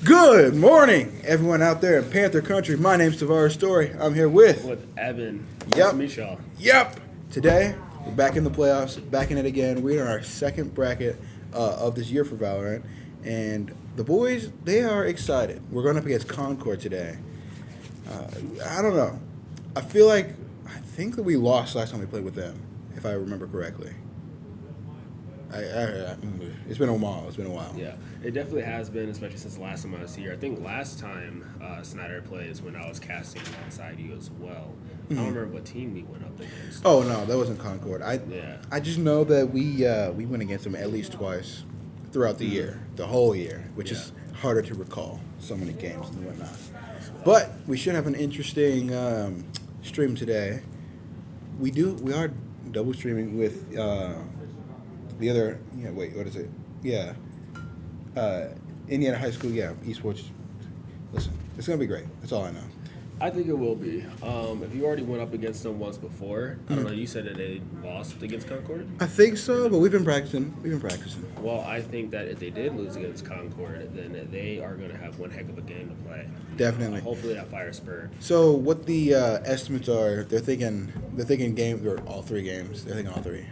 Good morning, everyone out there in Panther Country. My name's Tavares Story. I'm here with Evan. Yep. Nice to meet y'all. Yep. Today, we're back in the playoffs, back in it again. We're in our second bracket of this year for Valorant. And the boys, they are excited. We're going up against Concord today. I don't know. I think that we lost last time we played with them, if I remember correctly. It's been a while. Yeah, it definitely has been, especially since the last time I was here. I think last time Snider played is when I was casting alongside you as well. I don't remember what team we went up against. Oh no, that wasn't Concord. I just know that we went against them at least twice throughout the year, the whole year, which is harder to recall. So many games and whatnot. But we should have an interesting stream today. We are double streaming with the other. Yeah, wait, what is it? Yeah, Indiana High School. Yeah, esports. Listen, it's gonna be great. That's all I know. I think it will be. If you already went up against them once before, I don't know, you said that they lost against Concord? I think so, but we've been practicing. Well, I think that if they did lose against Concord, then they are going to have one heck of a game to play. Definitely. Hopefully that fire spur. So what the estimates are? They're thinking game or all three games. They're thinking all three.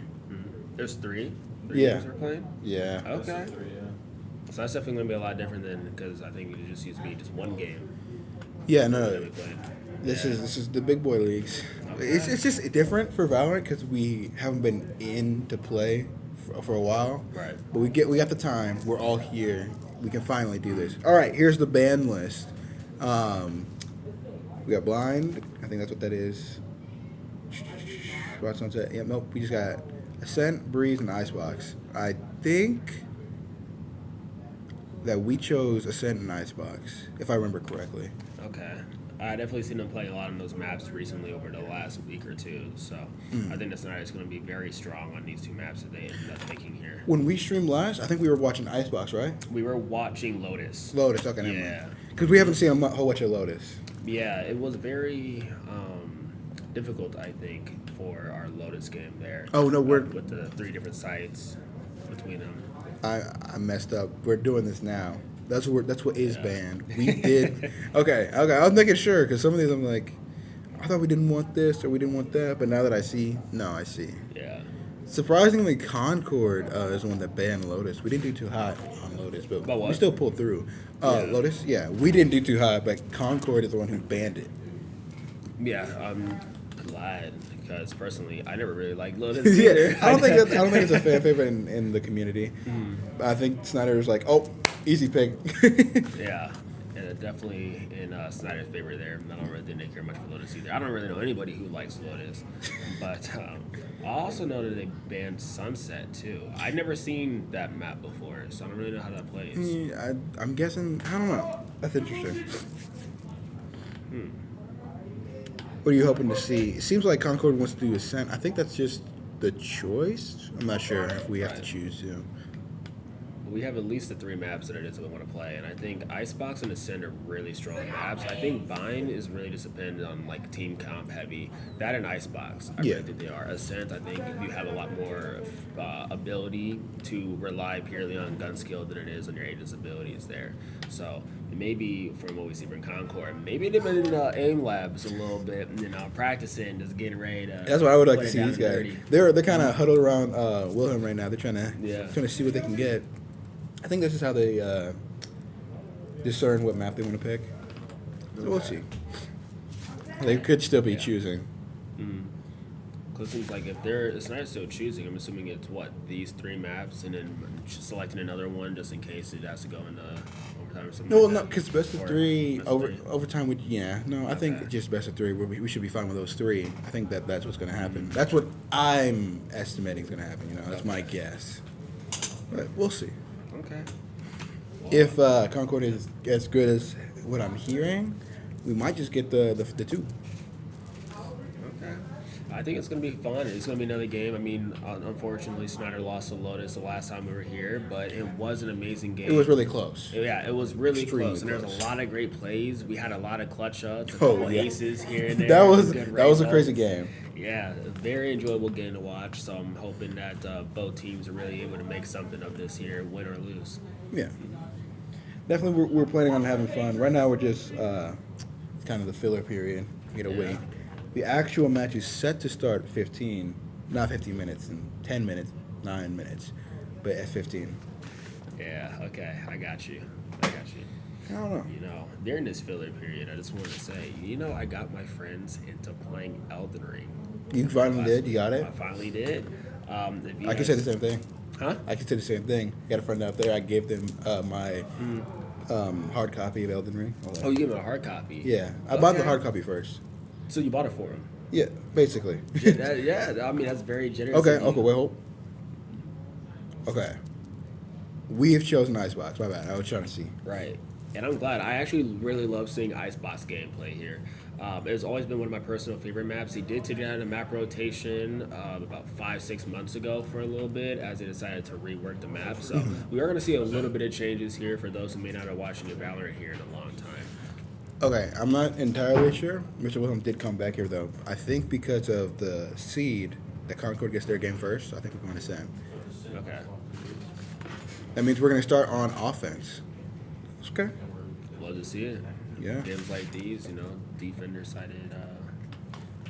There's three Yeah. games we're playing? Yeah. Okay. So that's definitely going to be a lot different than, because I think it just used to be just one game. Yeah. that No. we played. This is the big boy leagues. Okay. It's just different for Valorant because we haven't been in to play for a while. Right. But we got the time. We're all here. We can finally do this. All right. Here's the ban list. We got Blind. I think that's what that is. Watch Sunset. Yeah. Nope. We just got Ascent, Breeze, and Icebox. I think that we chose Ascent and Icebox, if I remember correctly. Okay. I definitely seen them play a lot of those maps recently over the last week or two, so I think the Snider is going to be very strong on these two maps that they ended up picking here. When we streamed last, I think we were watching Icebox, right? We were watching Lotus. Lotus, okay, never Yeah. mind. Because we haven't seen a whole bunch of Lotus. Yeah, it was very difficult, I think, for our Lotus game there. Oh, no, we're... with the three different sites between them. I messed up. We're doing this now. That's what is banned. We did... Okay. I was making sure, because some of these I'm like, I thought we didn't want this or we didn't want that, but now that I see, I see. Yeah. Surprisingly, Concord is the one that banned Lotus. We didn't do too hot on Lotus, but what? we still pulled through. Lotus, yeah, we didn't do too hot, but Concord is the one who banned it. Yeah, I'm glad, because personally, I never really liked Lotus Yeah, either. I don't think it's a fan favorite in the community. I think Snider was like, oh, easy pick. Yeah, and definitely in Snyder's favor there. I don't really think they care much for Lotus either. I don't really know anybody who likes Lotus. But I also know that they banned Sunset too. I've never seen that map before, so I don't really know how that plays. Yeah, I'm guessing, I don't know. That's interesting. What are you hoping to see? It seems like Concord wants to do Ascent. I think that's just the choice. I'm not sure if we have to choose to. We have at least the three maps that it is that we want to play, and I think Icebox and Ascent are really strong maps. I think Vine is really just dependent on like team comp heavy. That and Icebox, I really think they are. Ascent, I think you have a lot more ability to rely purely on gun skill than it is on your agent's abilities there. So maybe from what we see from Concord, maybe they've been in aim labs a little bit, practicing, just getting ready to. That's what I would like put to it see down these and guys. dirty. They're kind of huddled around Wilhelm right now. They're trying to see what they can get. I think this is how they discern what map they want to pick. So we'll see. They could still be choosing. Because it seems like if it's not still choosing, I'm assuming it's these three maps, and then just selecting another one just in case it has to go into overtime or something. No, like no, that. because best of Or three best of three. overtime would I think just best of three. We should be fine with those three. I think that's what's going to happen. That's what I'm estimating is going to happen. That's my guess. But we'll see. Okay. If Concord is as good as what I'm hearing, we might just get the two. Okay. I think it's going to be fun. It's going to be another game. I mean, unfortunately, Snyder lost to Lotus the last time we were here, but it was an amazing game. It was really close. Yeah, it was really Extremely close. And there's close. a lot of great plays. We had a lot of clutch shots, a couple aces here and there. That was good a crazy race-ups. game. Yeah, a very enjoyable game to watch. So I'm hoping that both teams are really able to make something of this here, win or lose. Yeah. definitely we're planning on having fun. Right now we're just it's kind of the filler period. We gotta wait. The actual match is set to start not 15 minutes, and 10 minutes, 9 minutes, but at 15. Yeah, okay, I got you. I don't know. You know, during this filler period, I just want to say, I got my friends into playing Elden Ring. You finally did? You got it? I finally did. I can say the same thing. Huh? I can say the same thing. Got a friend out there. I gave them my hard copy of Elden Ring. Oh, you gave them a hard copy? Yeah, I bought the hard copy first. So you bought it for him? Yeah, basically. Yeah, I mean, that's very generous. Okay, wait, hold. Okay. We have chosen Icebox. My bad. I was trying to see. Right. And I'm glad. I actually really love seeing Icebox gameplay here. It's always been one of my personal favorite maps. He did take it out of map rotation about 5-6 months ago for a little bit as they decided to rework the map. So we are going to see a little bit of changes here for those who may not have watched any Valorant here in a long time. Okay, I'm not entirely sure. Mr. Williams did come back here, though. I think because of the seed, that Concord gets their game first. So I think we're going to send. Okay. That means we're going to start on offense. Okay. Love to see it. Yeah. Games like these, defender-sided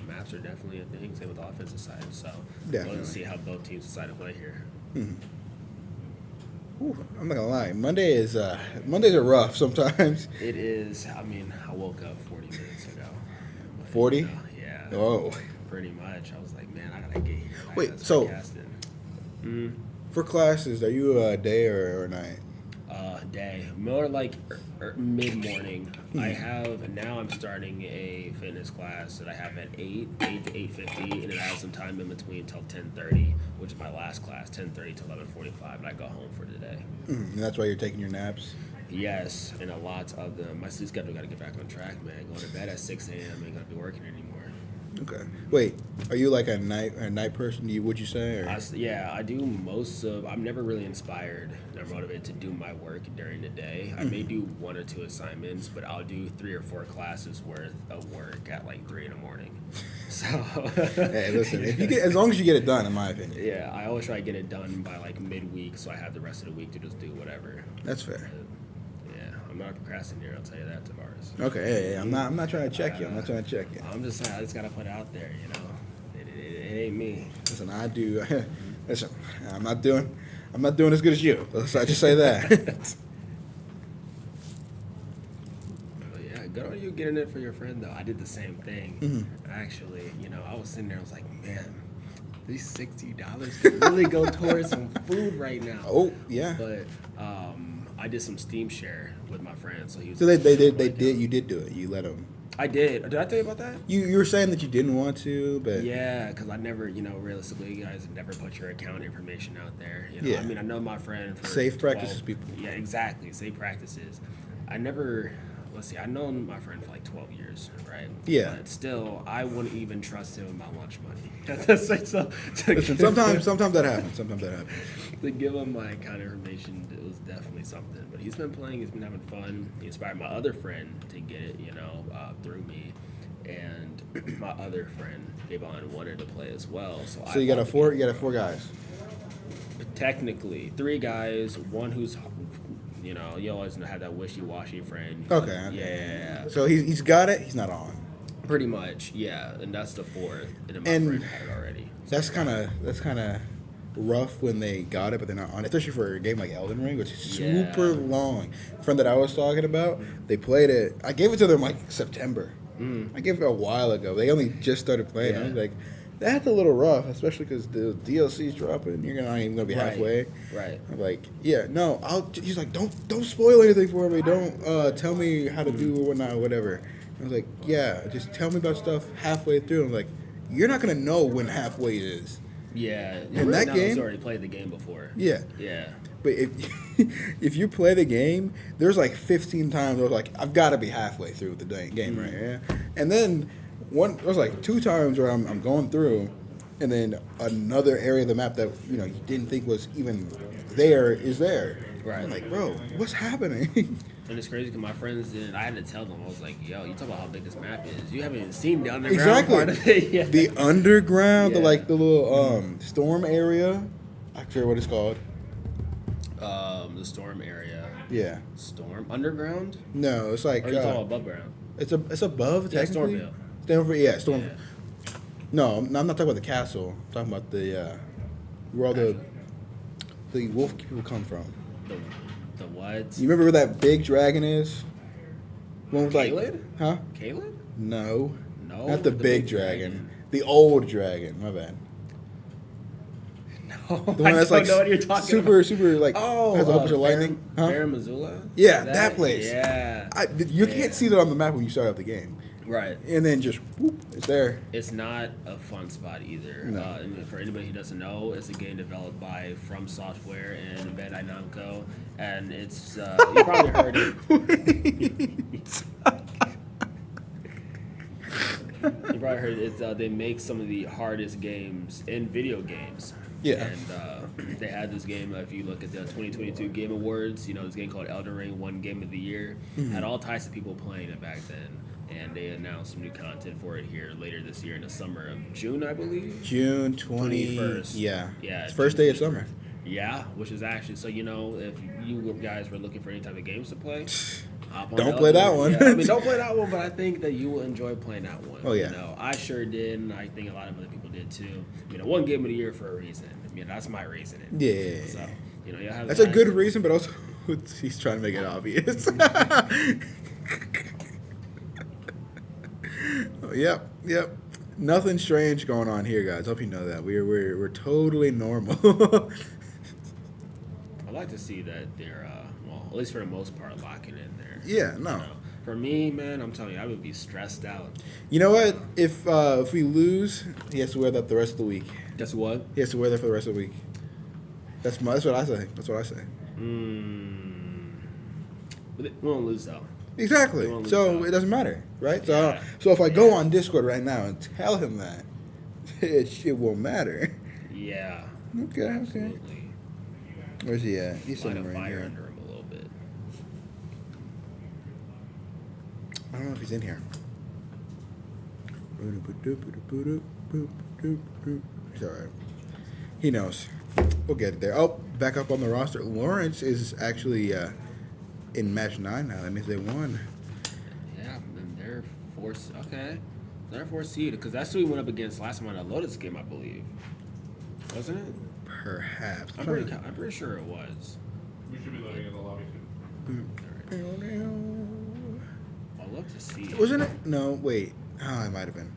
maps are definitely a thing. Same with the offensive side. So Definitely. love to see how both teams decide to play here. Ooh, I'm not gonna lie. Mondays are rough sometimes. It is. I mean, I woke up 40 minutes ago. 40? Yeah. Oh. Pretty much. I was like, man, I gotta get here. Wait, so for classes, are you a day or night? Day. More like mid-morning. I'm starting a fitness class that I have at 8 to 8:50, and it has some time in between until 10:30, which is my last class, 10:30 to 11:45, and I go home for the day. And that's why you're taking your naps? Yes, and a lot of them. My sleep schedule got to get back on track, man. Going to bed at 6 a.m. ain't gonna be working anymore. Okay. Wait, are you like a night person? Would you say? Or? I do most of. I'm never really inspired or motivated to do my work during the day. I may do 1 or 2 assignments, but I'll do 3 or 4 classes worth of work at like 3 in the morning. So. Hey, listen. As long as you get it done, in my opinion. Yeah, I always try to get it done by like midweek, so I have the rest of the week to just do whatever. That's fair. I'm not a procrastinator, I'll tell you that, Tavares. Okay, hey, I'm not trying to check you. I'm not trying to check you. I'm just saying, I just gotta put it out there, It ain't me. Listen, I do. Listen, I'm not doing as good as you. Let's just say that. But yeah, good on you getting it for your friend, though. I did the same thing. Actually, I was sitting there, I was like, man, these $60 could really go towards some food right now. Oh, yeah. But I did some Steam share with my friends, so he was. So they did. You did do it. You let them. I did. Did I tell you about that? You were saying that you didn't want to, but yeah, because I never, realistically, you guys never put your account information out there. Yeah. I mean, I know my friend for safe practices, people. Yeah, exactly, safe practices. I never. Let's see. I've known my friend for like 12 years, right? Yeah. But still, I wouldn't even trust him with my lunch money. Listen, sometimes that happens. To give him my account information, it was definitely something. But he's been playing. He's been having fun. He inspired my other friend to get it, through me. And my other friend, Devon, wanted to play as well. So you got four guys. Technically, 3 guys. One who's, you always have that wishy-washy friend. Okay. Yeah. So he's got it. He's not on. Pretty much, yeah. And that's the 4th. And then my friend had it already. So that's kind of rough when they got it, but they're not on it, especially for a game like Elden Ring, which is super long. The friend that I was talking about, they played it. I gave it to them like September. I gave it a while ago. They only just started playing. I was like, that's a little rough, especially because the DLC's dropping. You're not even gonna be halfway. Right. I'm like, yeah, no. He's like, don't spoil anything for me. Don't tell me how to do or whatnot, or whatever. I was like, yeah, just tell me about stuff halfway through. I'm like, you're not gonna know when halfway is. Yeah. In that game, he's already played the game before. Yeah. Yeah. But if you play the game, there's like 15 times I was like, I've got to be halfway through the game right here. And then there was like 2 times where I'm going through, and then another area of the map that you didn't think was even there is there. Right. I'm like, bro, what's happening? And it's crazy because my friends didn't. I had to tell them. I was like, "Yo, you talk about how big this map is. You haven't even seen the underground Exactly. part of it yet." The underground, Yeah. the little storm area. I forget what it's called. The Storm area. Yeah. Storm underground? No, it's like. Or are you talking above ground? It's above technically. Stormville. Storm. Yeah. No, I'm not talking about the castle. I'm talking about the where all the wolf people come from. The what? You remember where that big dragon is? One with Caleb? Huh? Caleb? No. No. Not the big dragon. The old dragon. My bad. No, The one that's like know what you're talking super, about. super like has a whole bunch of lightning. Huh? Fair Missoula? Yeah, that place. Yeah. You can't see that on the map when you start up the game. Right. And then just whoop, it's there. It's not a fun spot either. No. And for anybody who doesn't know, it's a game developed by From Software and Bandai Namco, and it's you probably heard it. You probably heard it. They make some of the hardest games in video games. Yeah. And they had this game, if you look at the 2022 Game Awards, this game called Elden Ring won Game of the Year. Mm-hmm. Had all types of people playing it back then. And they announced some new content for it here later this year in the summer of June, I believe. June 21st. Yeah. Yeah. It's first day of summer. Yeah, which is actually, so if you guys were looking for any type of games to play, hop on Don't play that one. Yeah, I mean, don't play that one, but I think that you will enjoy playing that one. Oh, yeah. I sure did, and I think a lot of other people did too. I won Game of the Year for a reason. That's my reasoning. Yeah. So, you have that's a good reason, but also he's trying to make it obvious. Yep. Nothing strange going on here, guys. Hope you know that. We're totally normal. I like to see that they're, at least for the most part, locking in there. Yeah, no. For me, man, I'm telling you, I would be stressed out. You know what? If we lose, he has to wear that the rest of the week. Guess what? He has to wear that for the rest of the week. That's what I say. That's what I say. But we won't lose, though. Exactly. So it doesn't matter, right? Yeah. So if I go on Discord right now and tell him that, it won't matter. Yeah. Okay. Absolutely. Where's he at? He's light somewhere a fire in here. under him a little bit. I don't know if he's in here. He's all right. He knows. We'll get there. Oh, back up on the roster. Lawrence is actually in match 9 now. That means they won. Yeah, and they're okay. They're 4 seed because that's who we went up against last time on that Lotus game, I believe. Wasn't it? Perhaps. I'm pretty sure it was. We should be living in the lobby soon. I'd love to see it. Wasn't it? No, wait. Oh, it might have been.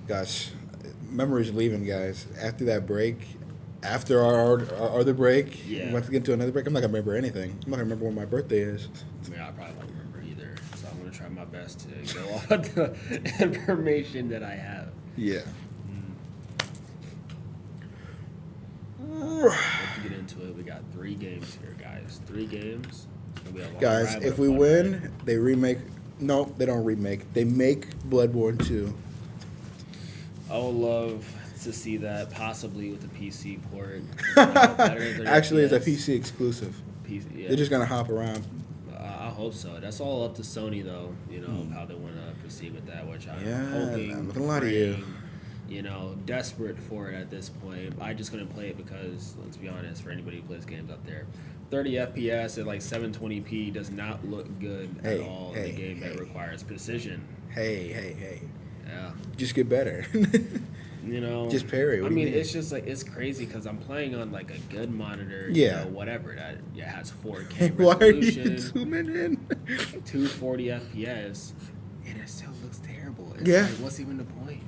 Gosh, memories leaving, guys. After that break, after our other break, we went to get to another break. I'm not going to remember anything. I'm not going to remember when my birthday is. Yeah, I probably won't remember either. So I'm going to try my best to go off of the information that I have. Yeah. Let's get into it. We got 3 games here, guys. 3 games. Guys, if we win, they remake. No, they don't remake. They make Bloodborne 2. I would love to see that possibly with a PC port. Actually, it's a PC exclusive. Yeah. They're just going to hop around. I hope so. That's all up to Sony, though, how they want to proceed with that, which I'm hoping. I'm not going to lie to you. Desperate for it at this point. I just couldn't play it because, let's be honest, for anybody who plays games out there, 30 FPS at like 720p does not look good at all in a game that requires precision. Hey. Yeah. Just get better. Just parry. I mean, it's just like, it's crazy because I'm playing on like a good monitor, whatever, that has 4K resolution. Why are you zooming in? 240 FPS, and it still looks terrible. It's like, what's even the point?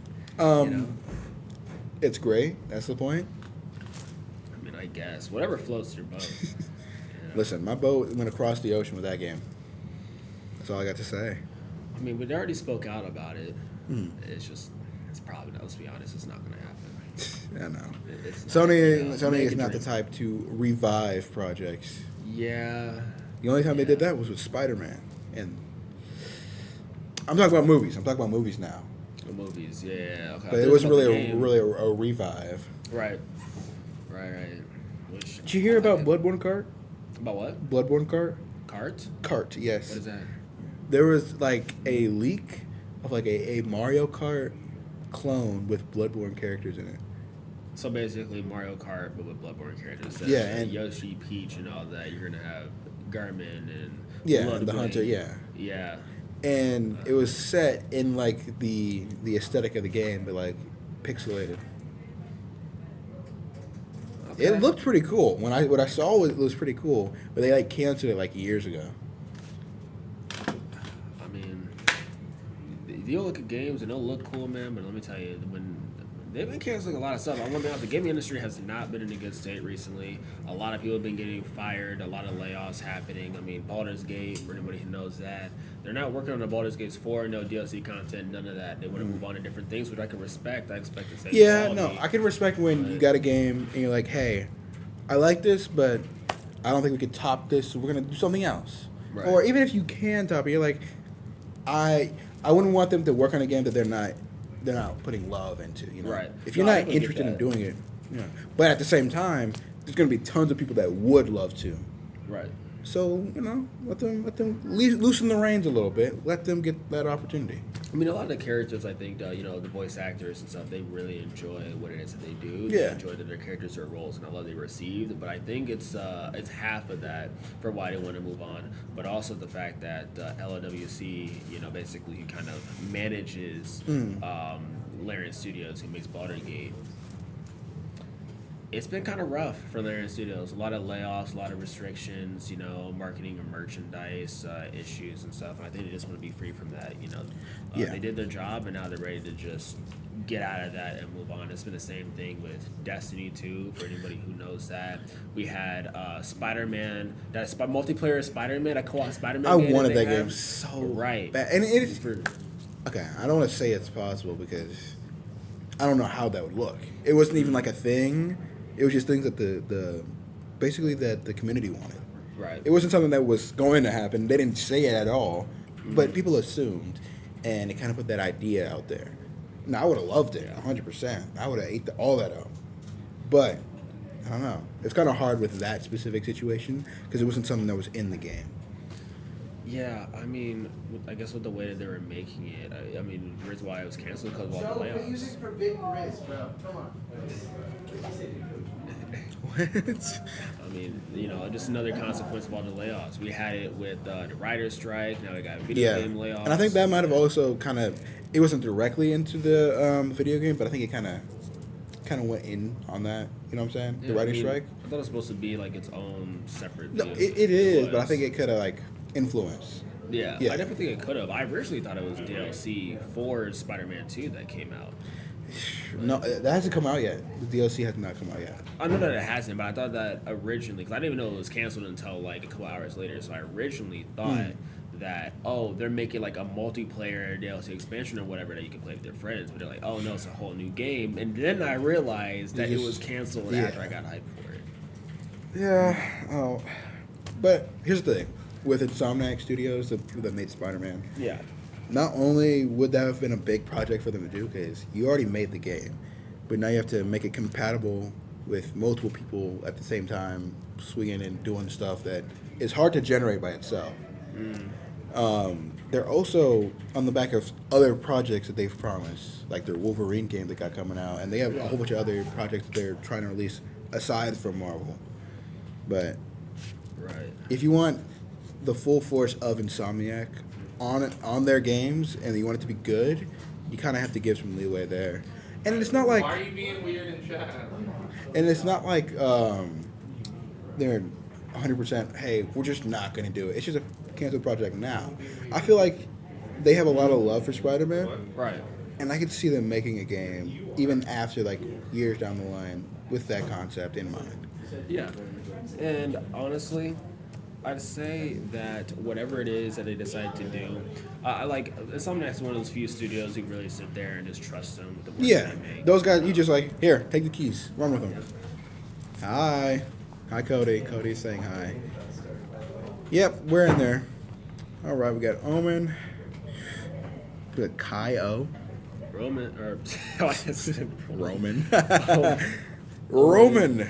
It's great. That's the point. I mean, I guess. Whatever floats your boat. Listen, my boat went across the ocean with that game. That's all I got to say. I mean, we already spoke out about it. It's probably not. Let's be honest, it's not going to happen. I know. Sony is not the type to revive projects. Yeah. The only time they did that was with Spider-Man. And I'm talking about movies. Now. The movies, yeah. Okay. But it wasn't really a revive. Right. Did you hear about Bloodborne Kart? About what? Bloodborne Kart? Kart, yes. What is that? There was like a leak of like a Mario Kart clone with Bloodborne characters in it. So basically, Mario Kart, but with Bloodborne characters. So Yeah, and Yoshi, Peach, and all that. You're gonna have Garmin and the hunter, yeah. and it was set in like the aesthetic of the game, but like pixelated. Okay. It looked pretty cool. What I saw was pretty cool, but they like canceled it like years ago. I mean, you'll look at games and they'll look cool, man. But let me tell you, when they've been canceling a lot of stuff. I want to be honest, the gaming industry has not been in a good state recently. A lot of people have been getting fired. A lot of layoffs happening. I mean, Baldur's Gate, for anybody who knows that, they're not working on the Baldur's Gate 4, no DLC content, none of that. They want to move on to different things, which I can respect. I expect the same. Yeah, quality, no, I can respect when you got a game and you're like, hey, I like this, but I don't think we could top this, so we're gonna do something else. Right. Or even if you can top it, you're like, I wouldn't want them to work on a game that they're not putting love into, you know. Right. If you're No, I not totally get interested in that. doing it, yeah. But at the same time, there's gonna be tons of people that would love to. Right. So let them loosen the reins a little bit. Let them get that opportunity. I mean, a lot of the characters, I think, the voice actors and stuff, they really enjoy what it is that they do. Yeah. They enjoy that their characters are roles and how love they received. But I think it's half of that for why they want to move on. But also the fact that LOWC, basically kind of manages Larian Studios, who makes Baldur's Gate. It's been kind of rough for Larian Studios. A lot of layoffs, a lot of restrictions, marketing and merchandise issues and stuff. And I think they just want to be free from that. Yeah. They did their job, and now they're ready to just get out of that and move on. It's been the same thing with Destiny 2, for anybody who knows that. We had Spider-Man, that multiplayer Spider-Man, a co-op Spider-Man I game wanted that they game have. so Right. bad, and it's okay. I don't want to say it's possible because I don't know how that would look. It wasn't even like a thing. It was just things that basically that the community wanted. Right. It wasn't something that was going to happen. They didn't say it at all, but people assumed, and it kind of put that idea out there. Now, I would have loved it, 100%. I would have ate all that up. But, I don't know. It's kind of hard with that specific situation because it wasn't something that was in the game. Yeah, I mean, I guess with the way that they were making it, I mean, the reason why it was canceled because of all the layoffs. Music for Big Riz, bro. Come on. What? I mean, just another consequence of all the layoffs. We had it with the writer's strike. Now we got video game layoffs. And I think that might have also kind of, it wasn't directly into the video game, but I think it kind of went in on that. You know what I'm saying? The writer's strike. I thought it was supposed to be like its own separate. No, deal. it is, but I think it could have like influenced. Yeah, Yeah. I definitely think it could have. I originally thought it was DLC for Spider-Man 2 that came out. No, that hasn't come out yet. The DLC has not come out yet. I know that it hasn't, but I thought that originally, because I didn't even know it was canceled until like a couple hours later. So I originally thought that, they're making like a multiplayer DLC expansion or whatever that you can play with your friends. But they're like, oh no, it's a whole new game. And then I realized that it was canceled after I got hyped for it. Yeah. Oh, but here's the thing: with Insomniac Studios, the people that made Spider-Man, Yeah. not only would that have been a big project for them to do, because you already made the game, but now you have to make it compatible with multiple people at the same time, swinging and doing stuff that is hard to generate by itself. They're also on the back of other projects that they've promised, like their Wolverine game that got coming out, and they have a whole bunch of other projects that they're trying to release aside from Marvel. But Right. if you want the full force of Insomniac on their games and you want it to be good, you kind of have to give some leeway there. And it's not like, Why are you being weird in chat? and it's not like they're 100%. Hey, we're just not going to do it. It's just a canceled project now. I feel like they have a lot of love for Spider-Man, Right. and I could see them making a game even after like years down the line with that concept in mind. Yeah. And honestly, I'd say that whatever it is that they decide to do, I like Insomniac's one of those few studios you really sit there and just trust them with the work Yeah, that they make. those guys, you just like, here, take the keys, run with them. Hi, Cody. Cody's saying hi. Yep, we're in there. All right, we got Omen. We got Kai-O. Roman or Roman. Roman.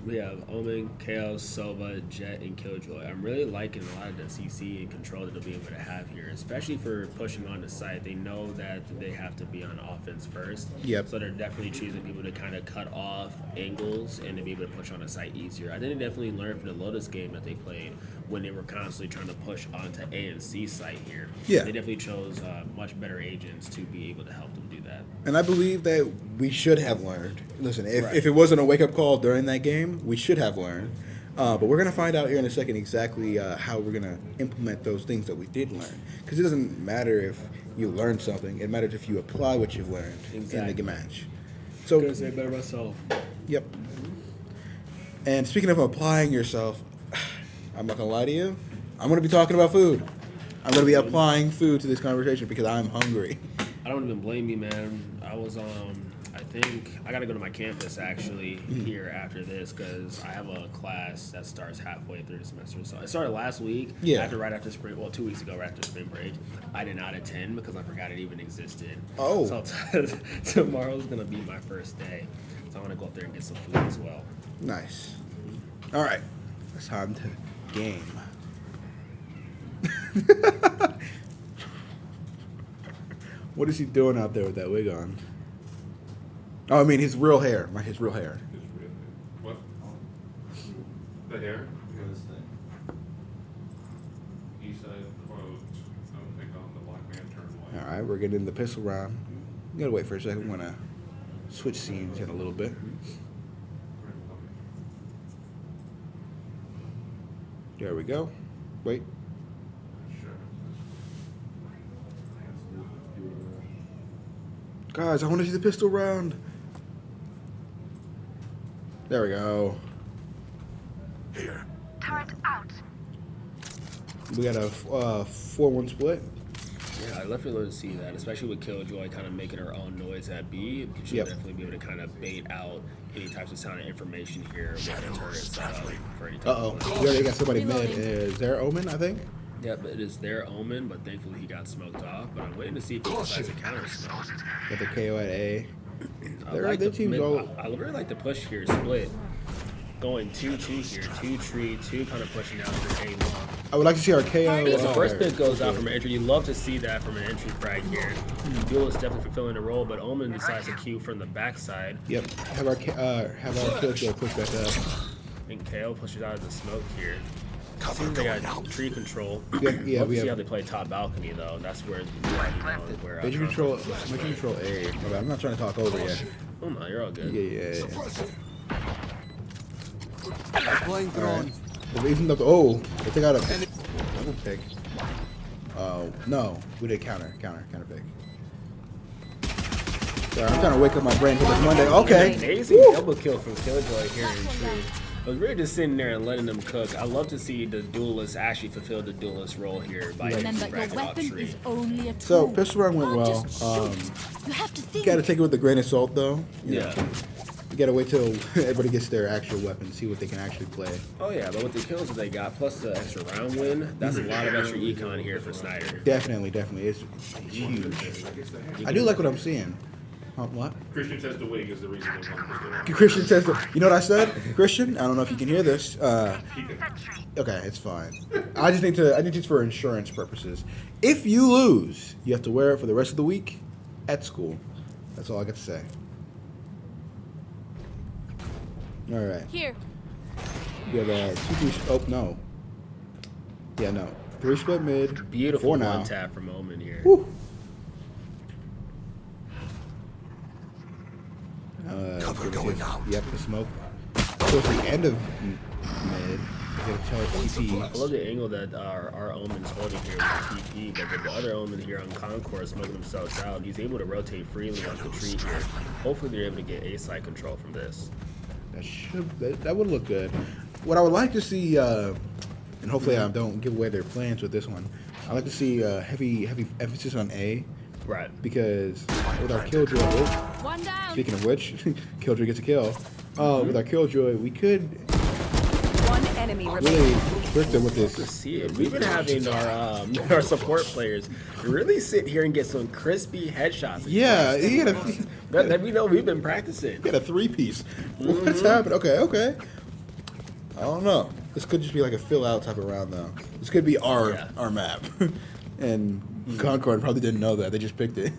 We have Omen, Chaos, Sova, Jet, and Killjoy. I'm really liking a lot of the CC and control that they'll be able to have here, especially for pushing on the site. They know that they have to be on offense first. Yep. So they're definitely choosing people to kind of cut off angles and to be able to push on the site easier. I think they definitely learned from the Lotus game that they played when they were constantly trying to push onto A and C site here. Yeah. They definitely chose much better agents to be able to help them do that. And I believe that we should have learned. Listen, if, Right. if it wasn't a wake-up call during that game, we should have learned. But we're going to find out here in a second exactly how we're going to implement those things that we did learn. Because it doesn't matter if you learn something. It matters if you apply what you've learned Exactly. in the match. So, Gonna say better myself. yep. And speaking of applying yourself, I'm not going to lie to you. I'm going to be talking about food. I'm going to be applying food to this conversation because I'm hungry. I don't even blame you, man. I was I think I got to go to my campus actually here after this because I have a class that starts halfway through the semester. So it started last week. Yeah. Right after spring. Well, 2 weeks ago, right after spring break. I did not attend because I forgot it even existed. Oh. So tomorrow's gonna be my first day. So I want to go up there and get some food as well. Nice. All right. It's time to game. What is he doing out there with that wig on? Oh, I mean his real hair. His real hair. What? The hair? East side quote. I don't think on the black man turned white. All right, we're getting the pistol round. You gotta wait for a second. We're gonna switch scenes in a little bit. There we go. Wait. Guys, I want to see the pistol round. There we go. Here. Turret out. We got a 4-1 split. Yeah, I'd love to see that, especially with Killjoy kind of making her own noise at B. She'll Yep. definitely be able to kind of bait out any types of sound and information here with the turrets for any type Uh-oh. of We already got somebody mid. Is there Omen, I think? Yeah, but it is their Omen, but thankfully he got smoked off. But I'm waiting to see if he decides to counter smoke. Got the KO at A. Their team's all... I really like the push here, split. Going 2-2 here, 2-3-2 kind of pushing out for A1. I would like to see our KO. If the first pick goes out from an entry, you love to see that from an entry frag here. Duel is definitely fulfilling the role, but Omen decides to queue from the backside. Yep. Have our Killjoy push back up. And KO pushes out of the smoke here. Seems they got tree control. Yeah, Love we to see how have. they play top balcony though. That's where where Major control A. My bad, I'm not trying to talk over yet. Oh no, you're all good. Yeah. Playing Alright. Even though they took out a double pick. No, we did counter pick. Sorry, I'm trying to wake up my brain for this Monday. Okay. Amazing double kill from Killjoy here in tree. I was really just sitting there and letting them cook. I love to see the duelist actually fulfill the duelist role here by Remember, your fracking off weapon tree. is only a tool. So pistol round went Not well. just shoot. You have to think. You gotta take it with a grain of salt though. You know. Yeah. You gotta wait till everybody gets their actual weapon, see what they can actually play. Oh yeah, but with the kills that they got, plus the extra round win, that's a lot of extra econ here for Snider. Definitely. It's huge. I do like what I'm seeing. What? Christian says the wig is the reason they won this game. Christian says, you know what I said? Christian, I don't know if you can hear this. He did. Okay, it's fine. I need this for insurance purposes. If you lose, you have to wear it for the rest of the week at school. That's all I got to say. All right. Here. We have a 2-3. Oh no. Yeah, no. 3 split mid. Beautiful 4 now. one tap from Omen here. Woo. Cover going out. Yep, the smoke. Towards the end of mid. I love the angle that our Omen's holding here with TP, but the other Omen here on Concord smoking themselves out. He's able to rotate freely off the tree here. Hopefully they're able to get A-side control from this. That would look good. What I would like to see, and hopefully I don't give away their plans with this one, I'd like to see heavy emphasis on A. Right. Because with our Killjoy, One down. speaking of which, Killjoy gets a kill. With our Killjoy, we could One enemy really remaining. trick them with To this. see it. We've been having our support players really sit here and get some crispy headshots. Yeah, he had a That we know we've been practicing. 3-piece. What's happening? Okay. I don't know. This could just be like a fill out type of round though. This could be our map. And Concord probably didn't know that. They just picked it.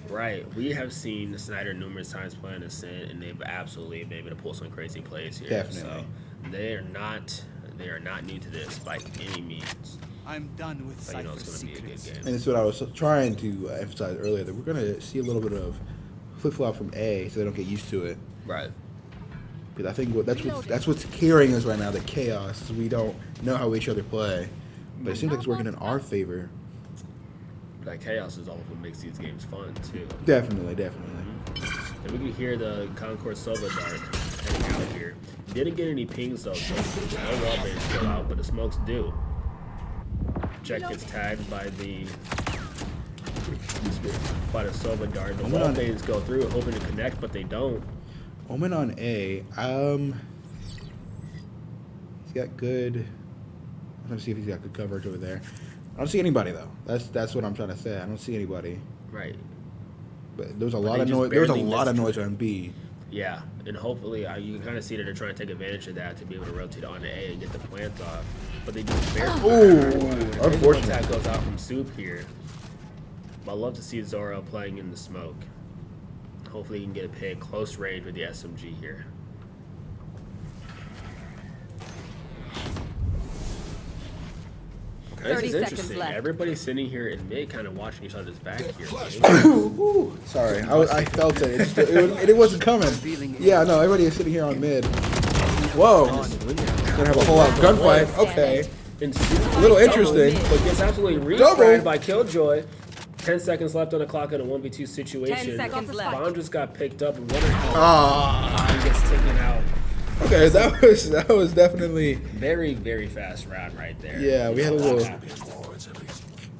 Right. We have seen Snider numerous times play on Ascent, and they've absolutely been able to pull some crazy plays here. Definitely. So they are not new to this by any means. I'm done with But you know it's going to be a good game. And it's what I was trying to emphasize earlier, that we're going to see a little bit of flip-flop from A so they don't get used to it. Right. Because I think that's what's carrying us right now, the chaos, is we don't know how each other play. But it seems like it's working in our favor. That chaos is always what makes these games fun, too. Definitely. And we can hear the Concord Silva dart heading out here. Didn't get any pings, though, so no wall bangs still out, but the smokes do. Check gets tagged by the Silva dart. The wall bangs go through, hoping to connect, but they don't. Omen on A. He's got good. I'm trying to see if he's got good coverage over there. I don't see anybody though. That's what I'm trying to say. I don't see anybody. Right. But there was a lot of noise. There was a lot of noise on B. Yeah, and hopefully you can kind of see that they're trying to take advantage of that to be able to rotate on to A and get the plant off. But they just barely. Ooh, unfortunate. Attack goes out from Soup here. But I'd love to see Zoro playing in the smoke. Hopefully he can get a pick close range with the SMG here. This 30 is seconds interesting. left. Everybody's sitting here in mid, kind of watching each other's back here. Sorry, I felt it. It wasn't coming. Yeah, no, everybody is sitting here on mid. Whoa, gonna have a whole lot of gunfight. Okay, a little interesting. But gets absolutely Double. refried by Killjoy. 10 seconds left on the clock in a 1v2 situation. 10 seconds left. Bomb just got picked up and Wonder Ah, gets taken out. okay, that was definitely. Very, very fast round right there. Yeah, we had a little.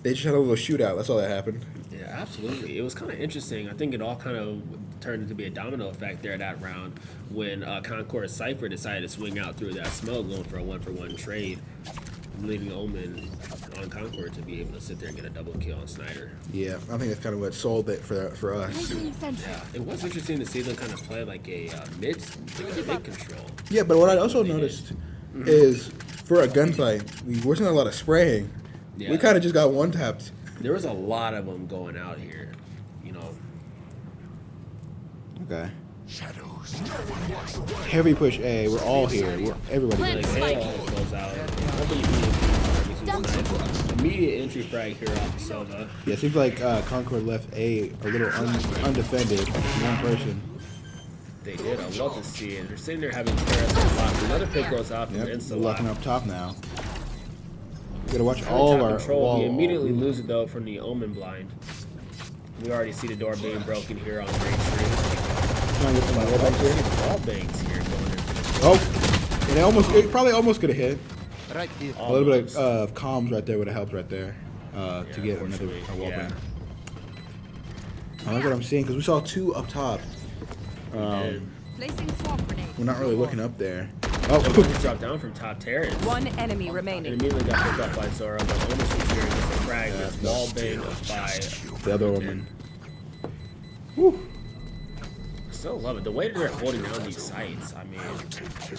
They just had a little shootout. That's all that happened. Yeah, absolutely. It was kind of interesting. I think it all kind of turned into be a domino effect there that round when Concord Cypher decided to swing out through that smoke, going for a 1-for-1 trade, leaving Omen on Concord to be able to sit there and get a double kill on Snider. Yeah, I think that's kind of what sold it for us. Yeah, it was interesting to see them kind of play like a mid control. Yeah, but what I also noticed is for a gunfight, we wasn't a lot of spraying. Yeah. We kind of just got one tapped. There was a lot of them going out here, you know. Okay. Heavy push A. We're all here. Everybody. Like Halo goes out. Immediate entry frag here off Silva. Yeah, it seems like Concord left A little undefended. One person. They did. I love to see it. They're sitting there having terrorists blocked. Another pick goes out from Yep, Insta. we're locking up top now. We gotta watch all of our control. wall. We immediately lose it though from the Omen blind. We already see the door being broken here on Green Street. Trying to get some wall bangs here. Wall bangs here going into the Oh, it probably almost could have hit. Right here. A little bit of comms right there would have helped right there to get another wall bang. I like what I'm seeing because we saw two up top. Placing swamp grenade. We're not really looking up there. He dropped down from top terrace. One enemy And remaining. immediately got picked up by Zoro, but almost was here gets a frag. This wall bang by The other woman. I still love it. The way that they're holding down these sites, I mean,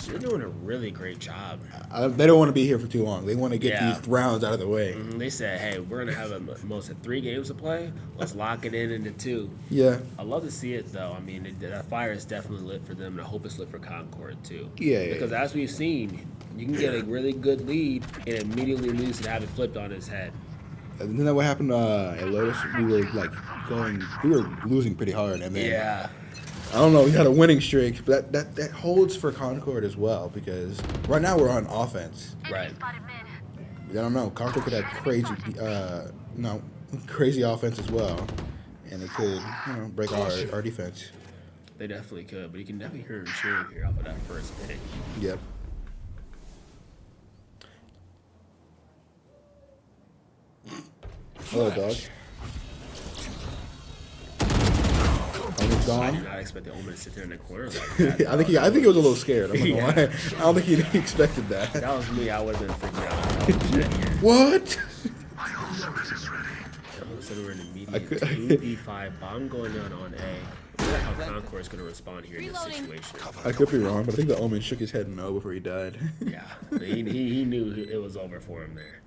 they're doing a really great job. They don't want to be here for too long. They want to get Yeah. these rounds out of the way. They said, hey, we're going to have a most of 3 games to play. Let's lock it in into 2. Yeah. I love to see it, though. I mean, that fire is definitely lit for them, and I hope it's lit for Concord, too. Yeah. Because as we've seen, you can get a really good lead and immediately lose to have it flipped on his head. Isn't that what happened at Lotus? We were we were losing pretty hard, and then Yeah. I don't know, we had a winning streak, but that holds for Concord as well because right now we're on offense. Right. I don't know, Concord could have crazy offense as well, and it could break our defense. They definitely could, but you can definitely hear him cheering here off of that first pick. Yep. Hello, dog. Omen's I gone. did not expect the Omen to sit there in the corner like that. I think he was a little scared. I'm not gonna lie. I don't think he expected that. That was me. I would have been freaking out. What? So we're in the median 2v5 bomb going on A. wonder how Concord is going to respond here in this Reloading. situation. I could be wrong, but I think the Omen shook his head no before he died. Yeah, he knew it was over for him there.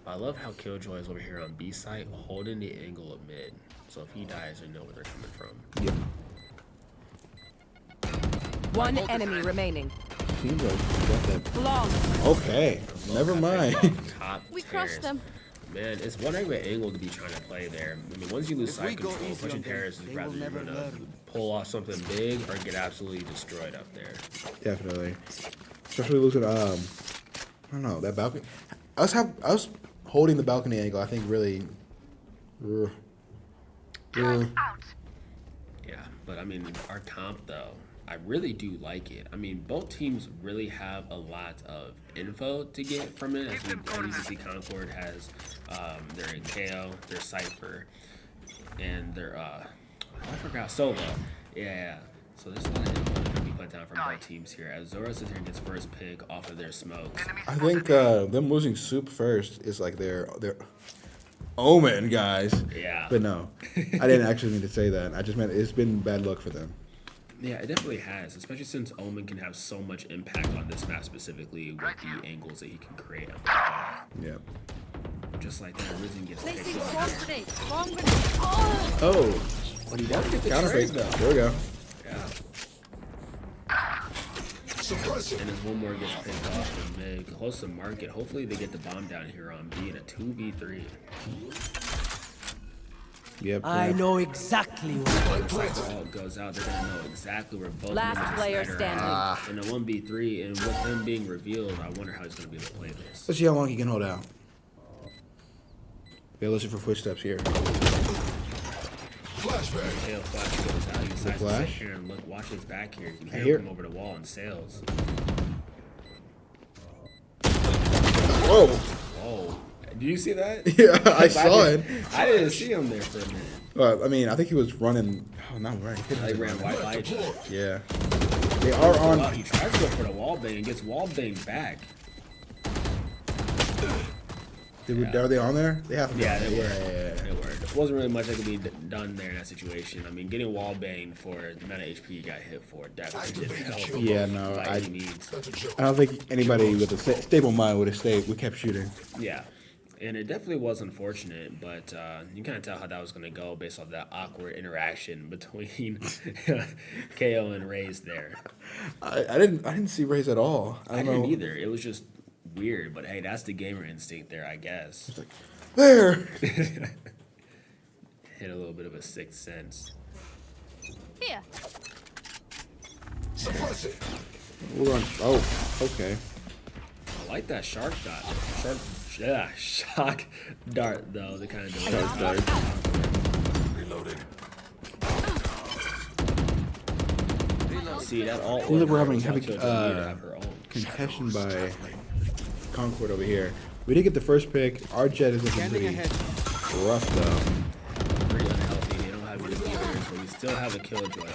I love how Killjoy is over here on B site holding the angle of mid. So if he dies, they know where they're coming from. Yep. One enemy remaining. Seems like you got that. Flawless. Okay, never mind. Top We terrace. crushed them. Man, it's one area angle to be trying to play there. I mean, once you lose If we side go control, easy pushing on them, terrace is they rather will you're never gonna learn. pull off something big or get absolutely destroyed up there. Definitely. Especially losing, I don't know, that balcony. Us holding the balcony angle, I think really. Turret out. Yeah, but I mean, our comp though, I really do like it. I mean, both teams really have a lot of info to get from it. As you can see, Concord has their KO, their Cypher, and their I forgot Solo. Yeah. So there's a lot of info that can be put down from both teams here. As Zora sits here and gets first pick off of their smokes. I think them losing Soup first is like their Omen, guys. Yeah. But no, I didn't actually mean to say that. I just meant it's been bad luck for them. Yeah, it definitely has, especially since Omen can have so much impact on this map specifically with the angles that he can create. Yeah. Just like that, Risen gets picked Placing up. swarm grenade. Swarm grenade. Oh! Oh, But he does get the counter trade fake. though. There we go. Yeah. Suppress it. And as one more gets picked off from mid, close to market, hopefully they get the bomb down here on B in a 2v3. Yep. I know exactly what. All goes out, they're gonna know exactly where both Last members of player Snider standing. are in a 1v3, and with them being revealed, I wonder how he's gonna be able to play this. Let's see how long he can hold out. Yeah, listen for footsteps here. Flashbang. Tail flash goes out, he decides to sit flash? here and look, watch his back here. You can I hear hear- him come over the wall and sails. Whoa. Oh, did you see that? Yeah, I saw it. I didn't see him there for a minute. I mean, I think he was running. Oh, not running. I ran white light. Yeah. They are on. Wow, he tries to go for the wall bang and gets wall banged back. Are they on there? They have to be. Yeah, on they there. were. Yeah. They were. There wasn't really much that could be done there in that situation. I mean, getting wall banged for the amount of HP you got hit for definitely didn't help. Yeah, no, by any means. That's a joke. I don't think anybody with a stable mind would have stayed. We kept shooting. Yeah. And it definitely was unfortunate, but you kind of tell how that was going to go based off that awkward interaction between KO and Raze there. I didn't see Raze at all. I don't know. didn't either. It was just weird, but hey, that's the gamer instinct there, I guess. There. Hit a little bit of a sixth sense. Here. Suppress it. We're on. Oh, okay. I like that shark dot. Shock dart though. The kind of Shark dart. Reloading. See that all. Seems like we're having heavy to have her own. concession by Concord over here. We did get the first pick. Our jet is looking pretty rough though. Pretty unhealthy. They don't have any healers, but we still have a killjoy.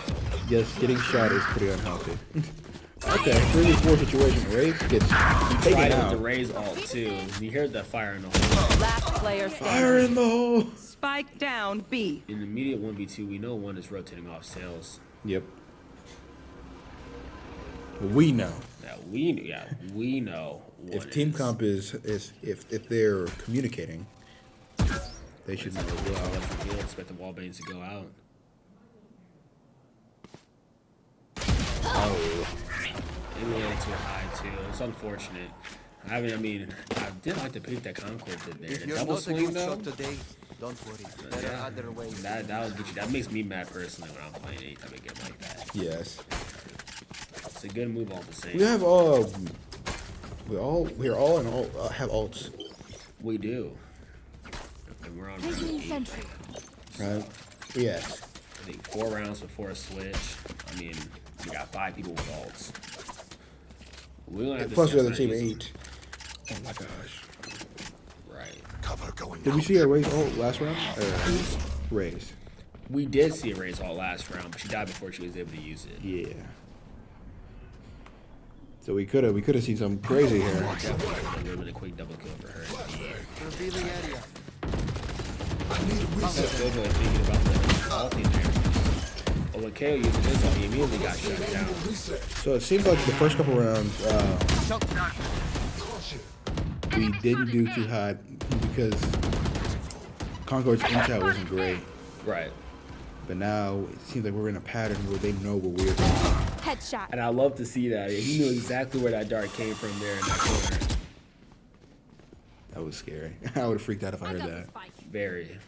Yes, getting shot is pretty unhealthy. Okay, 3v4 situation. Raze gets taken Right with out. the Raze ult too. You heard that fire in the hole. Last player Fire standing. in the hole. Spike down B. In the immediate 1v2, we know one is rotating off sails. Yep. We know. We know. One If team is. comp is if they're communicating, they should know as well. You'll expect the wall bangs to go out. Oh. It went too high too. It's unfortunate. I mean, I did like the pick that Concord did there. If The you're double not a swing good though. shot today, don't worry. There are other ways. That would get you. That makes me mad personally when I'm playing any type of game like that. Yes. It's a good move all the same. We have we're all in all have ults, We do. And we're on round Placing 8. sentry. right? Yes. I think 4 rounds before a switch. I mean, we got 5 people with ults. We're gonna have to Plus see the us other not team use- 8. Oh my gosh. Right. Cover going Did we out. see a Raze ult last round? Or Raze? We did see a Raze ult last round, but she died before she was able to use it. Yeah. So we could have seen something crazy here. Definitely would have been a quick double kill for her. Revealing area. I need a reset. Still really thinking about the ulti there. But when KO used this one, he immediately got shut down. So it seems like the first couple rounds, we didn't do too hot because Concord's intel wasn't great. Right. But now it seems like we're in a pattern where they know what we're doing. Headshot. And I love to see that. He knew exactly where that dart came from there in that corner. That was scary. I would have freaked out if I heard that. Very.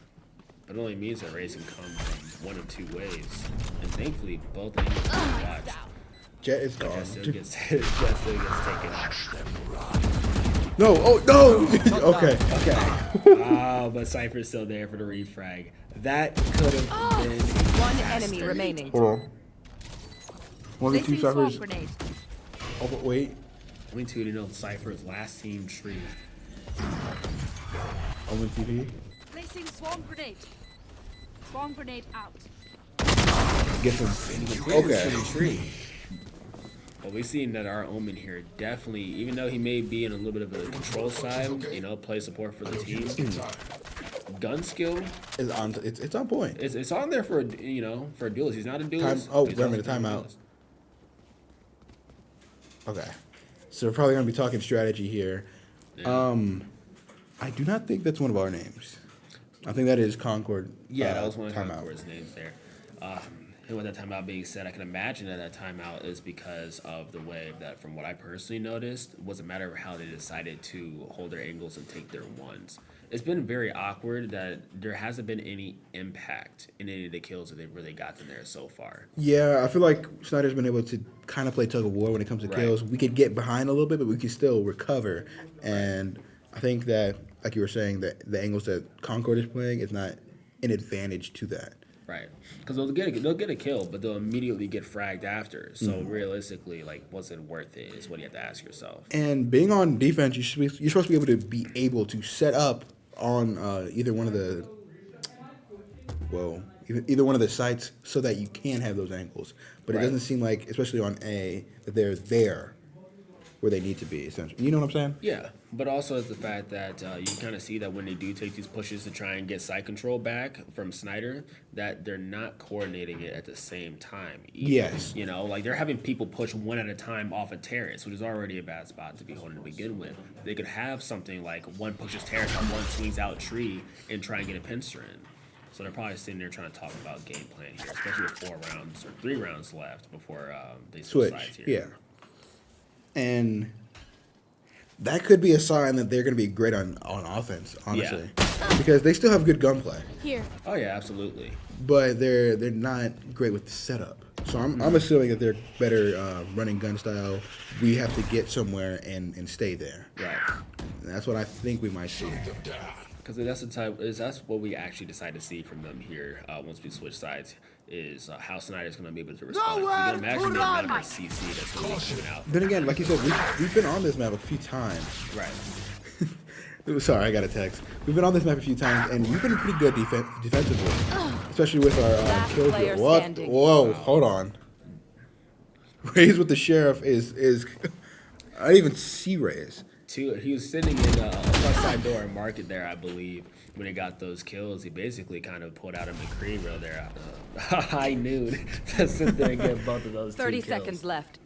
But it only means that racing comes from one of two ways. And thankfully, both angles can watch. Jet is gone. Jet still gets taken out. No, oh no! Okay. But Cypher's still there for the refrag. That could have been One enemy remaining. Hold on. Only two Placing swarm Cyphers. grenade. Oh, but wait. Only two to know Cypher's last team tree. Only TV. Placing swarm grenade. Swarm grenade out. Get some. Okay. Tree. But we've seen that our Omen here definitely, even though he may be in a little bit of a control side, you know, play support for the team. Gun skill It's on. It's on point. it's on there for for a duelist. He's not a duelist. Oh, He's wait a also minute, for a timeout. duelist. Okay. So we're probably gonna be talking strategy here. Yeah. I do not think that's one of our names. I think that is Concord. Yeah, that was one of timeout. Concord's names there. And with that timeout being said, I can imagine that timeout is because of the way that, from what I personally noticed, it wasn't a matter of how they decided to hold their angles and take their ones. It's been very awkward that there hasn't been any impact in any of the kills that they've really gotten there so far. Yeah, I feel like Snyder's been able to kind of play tug of war when it comes to Right. kills. We could get behind a little bit, but we can still recover. And I think that, like you were saying, that the angles that Concord is playing is not an advantage to that. Right, because they'll get a kill, but they'll immediately get fragged after. So realistically, like, was it worth it? Is what you have to ask yourself. And being on defense, you're supposed to be able to set up on either one of the sites so that you can have those angles. But Right. it doesn't seem like, especially on A, that they're there where they need to be. Essentially, you know what I'm saying? Yeah, but also it's the fact that you kind of see that when they do take these pushes to try and get side control back from Snider, that they're not coordinating it at the same time. Either. Yes. You know, like they're having people push one at a time off a terrace, which is already a bad spot to be holding to begin with. They could have something like one pushes terrace and one swings out tree and try and get a pincer in. So they're probably sitting there trying to talk about game plan here, especially with 4 rounds or 3 rounds left before they switch sides here. Yeah. And that could be a sign that they're going to be great on offense, honestly, because they still have good gunplay. Here. Oh yeah, absolutely. But they're not great with the setup. So I'm assuming that they're better running gun style. We have to get somewhere and stay there. Right. And that's what I think we might see. Because that's what we actually decide to see from them here once we switch sides is how Snyder's going to be able to respond. You can imagine the amount of CC that's going to be coming out. Then again, like you said, we've been on this map a few times. Right. Sorry, I got a text. We've been on this map a few times, and we've been pretty good defensively, especially with our kill player deal. What? standing. Whoa, hold on. Raze with the sheriff is I didn't even see Raze. He was sitting in a plus side door and market there, I believe. When he got those kills, he basically kind of pulled out a McCree real there. High noon to sit there and get both of those 30 2 kills. seconds left.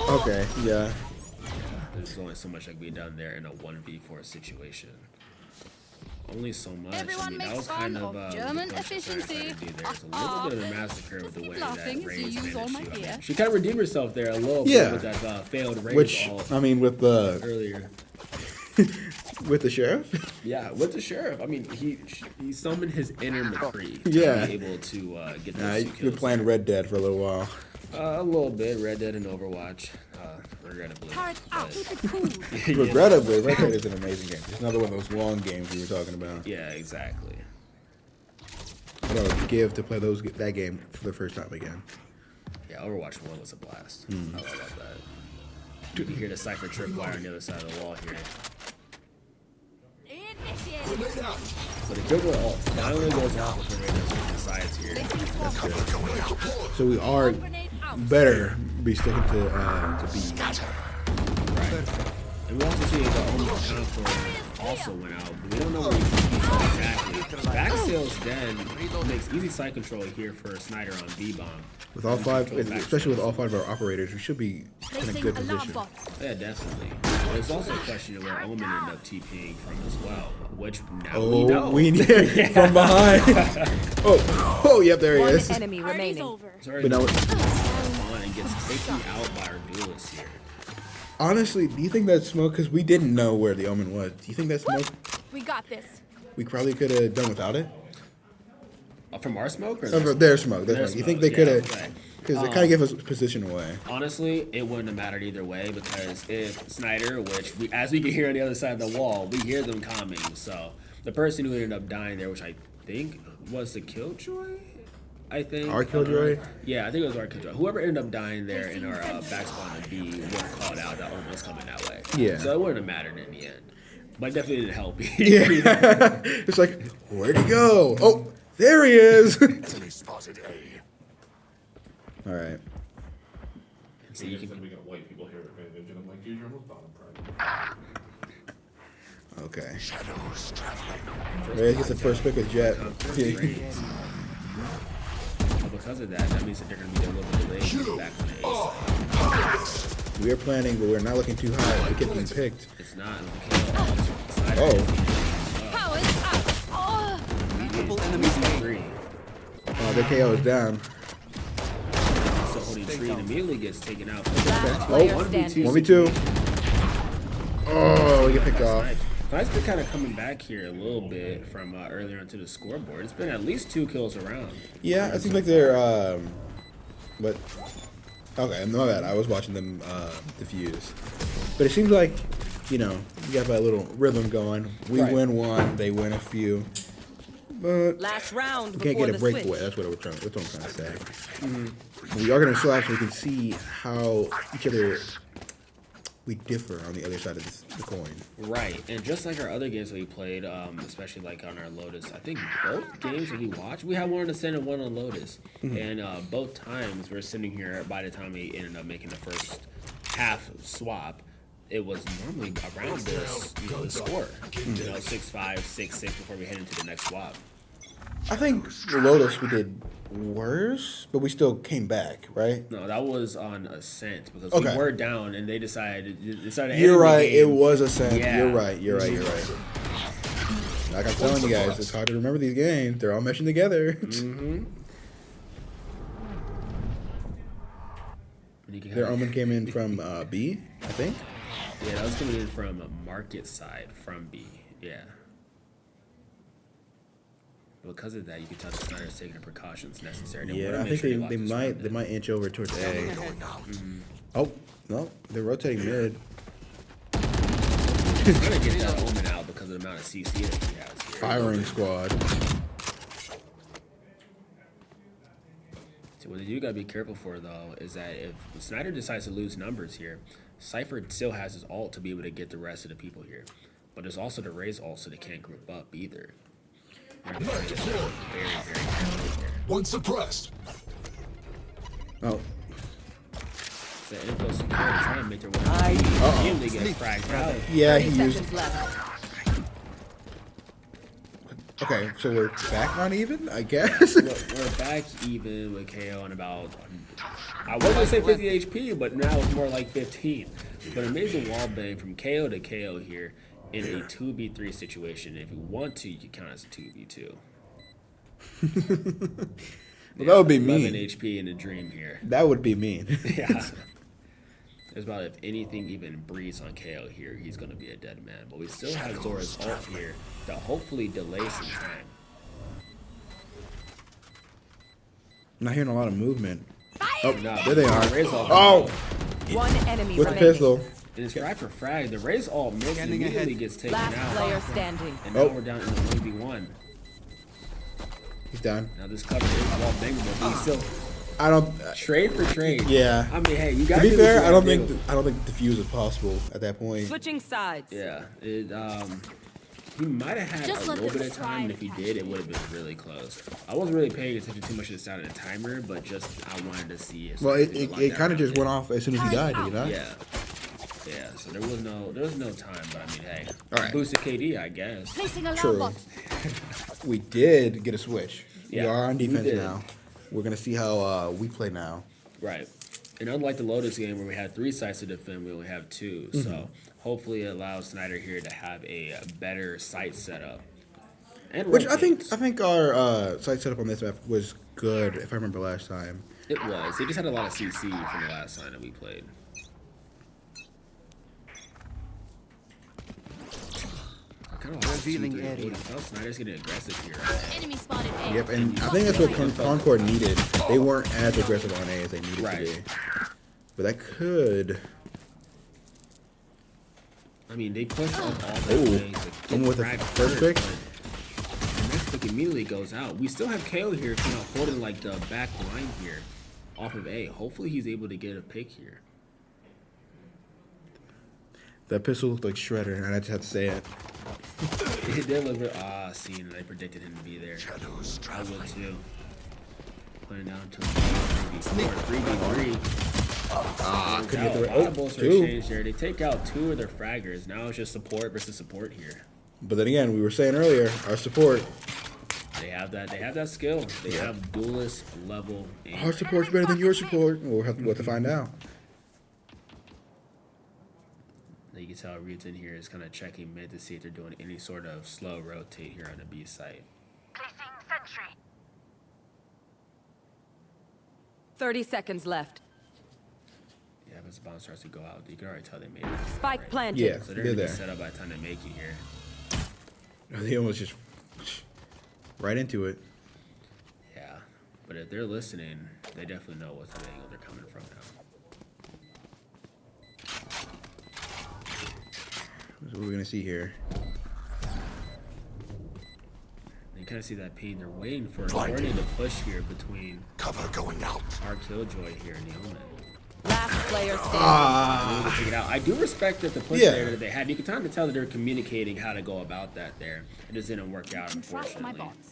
Okay, yeah. There's only so much that can be done there in a 1v4 situation. Only so much. Everyone that makes was fun kind of of German the push that Sarah efficiency. tried to do there. It's a little bit of a massacre with the keep way laughing that as you Raze use all managed my to. gear. She kind of redeemed herself there a little Yeah. bit with that failed Raze Which ult I mean, with the earlier. with the sheriff. Yeah, with the sheriff. I mean, he summoned his inner McCree to Yeah. be able to get Nah, those 2 you've kills. been playing Red Dead for a little while. A little bit, Red Dead and Overwatch, regrettably. Turret out. But- Keep it cool. Yeah. Regrettably, Red Dead is an amazing game. It's another one of those long games we were talking about. Yeah, exactly. What I would give to play that game for the first time again. Yeah, Overwatch 1 was a blast. I love that. You can hear the Cypher tripwire on the other side of the wall here. Initiate. Grenade out. So the kill ult finally goes off with the Raiders switching sides here. Placing swarm grenade. So we are Grenade out. better be sticking to B. Right. And we also see the only Concord also went out, but we don't know where he's exactly. Back sales dead makes easy side control here for Snider on B-bomb. With all five, especially with all five of our operators, we should be in a good position. Yeah, definitely. But it's also a question of where Omen ended up TPing from as well, which now we Oh, know. we need from behind. Oh, yep, there he One is. enemy Party's remaining. over. Sorry, But now- on and gets taken out by our duelist here. Honestly, do you think that smoke? Because we didn't know where the Omen was. Do you think that smoke? We got this. We probably could have done without it. From our smoke or Their smoke. Their You think smoke, they could yeah, have? okay. Because it kind of gave us position away. Honestly, it wouldn't have mattered either way because if Snider, which we, as we can hear on the other side of the wall, we hear them coming. So the person who ended up dying there, which I think was the Killjoy, I think. Our Killjoy? Yeah, I think it was our Killjoy. Whoever ended up dying there in our back spawn on B would have called out that Omen was coming that way. Yeah. So it wouldn't have mattered in the end. But it definitely didn't help. Yeah. It's like, where'd he go? Oh, there he is. Enemy spotted A. All right. So You you guys can said we got white people here advantage, and I'm like, dude, you're almost bottom prime. Okay. Shadows traveling. There he gets the first pick of Jet. because of that, that means that they're going to be a little bit delayed back on the A side. We are planning, but we're not looking too high. We get being picked. It's not. Oh. Power is up. Oh. Multiple enemies A. Three. Their KO is down. So holding tree and immediately gets taken out. Last player Oh, standing. 1v2. Oh, we get picked off. Knight's been kind of coming back here a little bit from earlier onto the scoreboard. It's been at least 2 kills around. Yeah, it seems like they're, but, okay, my bad. I was watching them, diffuse. But it seems like, you know, you got that little rhythm going. We Right. win one, they win a few. But Last round we can't before get a the breakaway. switch. That's what that's what I'm trying to say. We are going to swap so we can see how each other, we differ on the other side of the coin. Right, and just like our other games that we played, especially like on our Lotus, I think both games that we watched, we had one on Ascent and one on Lotus. And both times we're sitting here by the time we ended up making the first half swap, it was normally around this, you know, the score. You know, 6-5, 6-6 before we head into the next swap. I think the Lotus we did worse, but we still came back, right? No, that was on Ascent because Okay. we were down and they decided to You're end the right. It game. was a sense. Yeah. You're right. Like I'm telling you guys, it's hard to remember these games. They're all meshing together. And you can Their kinda- Omen came in from B, I think. Yeah, that was coming in from a market side from B. Yeah. Because of that, you can tell that Snider's taking the precautions necessary. They wanna Yeah, I make think sure they lock this round in. might inch over towards A. Going out. Oh no, they're rotating mid. He's trying to get that Omen out because of the amount of CC that he has here. Firing squad. So what you gotta be careful for though is that if Snider decides to lose numbers here, Cypher still has his ult to be able to get the rest of the people here. But there's also the Raze ult, so they can't group up either. Very, very careful here. One suppressed. Oh, So info secure, trying to make their way. And they get fragged out. yeah, 30 he used. seconds left. Okay, so we're back on even, I guess. We're back even with KO on about, I was gonna say 50 HP, but now it's more like 15. But amazing wall bang from KO to KO here in a 2v3 situation. If you want to, you can count as a 2v2. Well, that would be 11 mean. HP in a dream here. That would be mean. Yeah. It's about if anything even breathes on KO here, he's going to be a dead man. But we still have Zora's ult here to hopefully delay some time. Not hearing a lot of movement. Oh, No, there they are. Raze ult. Oh, One enemy with the remaining. pistol. And it's frag for frag. The Raze ult immediately gets taken Last out. player standing. And now we're down in the 1v1. He's down. Now this cover is wall bangable, but he's still I don't. trade for trade. Yeah. I mean, hey, you To got be fair, I don't think defuse is possible at that point. Switching sides. Yeah, it he might have had Just a let little them bit of try time, and to if he catch did, it would have been really close. I wasn't really paying attention too much to the sound of the timer, but just I wanted to see it. Well, it kind of just went off as soon as he died, did it not? Yeah. Yeah, so there was no time, but I mean, hey, All right. boosted KD, I guess. Placing alarm True. bot. We did get a switch. We Yeah, are on we defense did. now. We're gonna see how we play now. Right. And unlike the Lotus game where we had 3 sites to defend, we only have 2. Mm-hmm. So hopefully it allows Snider here to have a better site setup. And Which I rotates. think our site setup on this map was good, if I remember last time. It was. They just had a lot of CC from the last time that we played. I kind of Revealing area. Snider's getting aggressive here. Enemy spotted A. Yep, and I think that's what Concord needed. They weren't as aggressive on A as they needed Right. to be. But that could. I mean, they pushed up all that Ooh, way to get someone with a frag first pick? but the next pick immediately goes out. We still have KO here kind of holding like the back line here off of A. Hopefully he's able to get a pick here. That pistol looked like Shredder, and I just have to say it. It did look good. Seen, and I predicted him to be there. Shadows I would traveling. too. Putting down to 3v3. Couldn't get the A lot of bolts were two. exchanged there. They take out 2 of their fraggers. Now it's just support versus support here. But then again, we were saying earlier, our support. They have that. They have that skill. They have duelist level aim. Our support's better than your support. We'll have to find out. You can tell Reed's in here is kind of checking mid to see if they're doing any sort of slow rotate here on the B site. Placing sentry. 30 seconds left. Yeah, as the bomb starts to go out, you can already tell they made it. Spike right? planted. Yeah, So they're they're there. set up by the time they make it here. They almost just right into it. Yeah, but if they're listening, they definitely know what angle they're coming from now. That's what we're gonna see here. You kind of see that ping. They're waiting for a Blinding. coordinated push here between Cover going out. our Killjoy here and the Omen. Last player standing. They need to figure it out. I do respect that the push Yeah. there that they had. You can kind of tell that they're communicating how to go about that there. It just didn't work out, Trust my unfortunately. bots.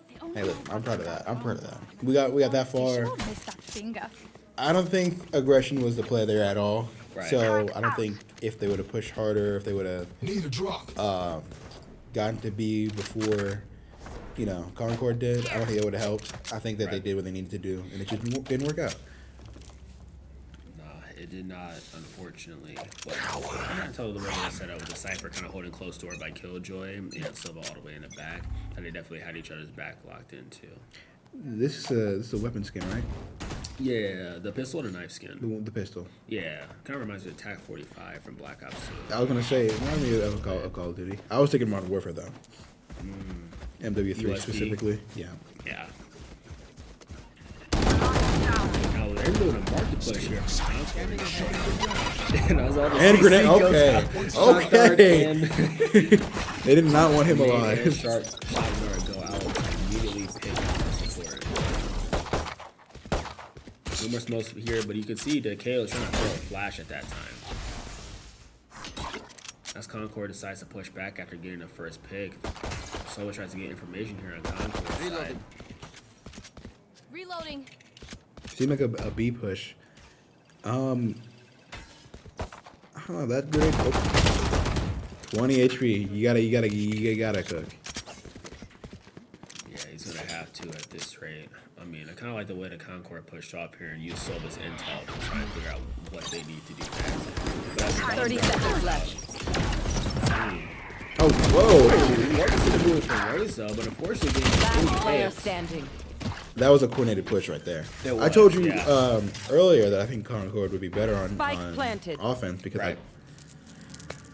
They only Hey, look, have I'm proud of one that. I'm proud of weapon. that. We got that They far. sure missed that finger. I don't think aggression was the play there at all. Right. So I don't think if they would have pushed harder, if they would have Need a drop. gotten to B before, Concord did, I don't think it would have helped. I think that they Right. did what they needed to do, and it just didn't work out. Nah, it did not, unfortunately. But I can tell the way they set up with the Cypher kind of holding close door by Killjoy and Silva all the way in the back. And they definitely had each other's back locked in too. This is a weapon skin, right? Yeah, the pistol and the knife skin. The pistol. Yeah, kind of reminds me of Attack 45 from Black Ops 2. I was gonna say it reminded me of Call of Duty. I was thinking Modern Warfare though. MW3 USP. specifically. Yeah. Yeah. Now they're doing a market push here. And I was all the And CC grenade. goes Okay. out. Shot dart Okay. and- They did not want him Made alive. and sharp shot dart go out. Immediately pick up the support. No more smokes here, but you can see the KO is trying to throw a flash at that time. As Concord decides to push back after getting the first pick, Sova tries to get information here on Concord's side. Reloading. Reloading. Seemed like a B push. I don't know, that good. Oh. 20 HP. You gotta cook. Yeah, he's gonna have to at this rate. I mean, I kind of like the way the Concord pushed off here and used Sova's intel to try and figure out what they need to do next. But as the 30 seconds left. Oh, whoa. What was the move from Reza, but unfortunately, Last player getting standing. That was a coordinated push right there. It I was, told you yeah. earlier that I think Concord would be better on Spike planted. offense because Right.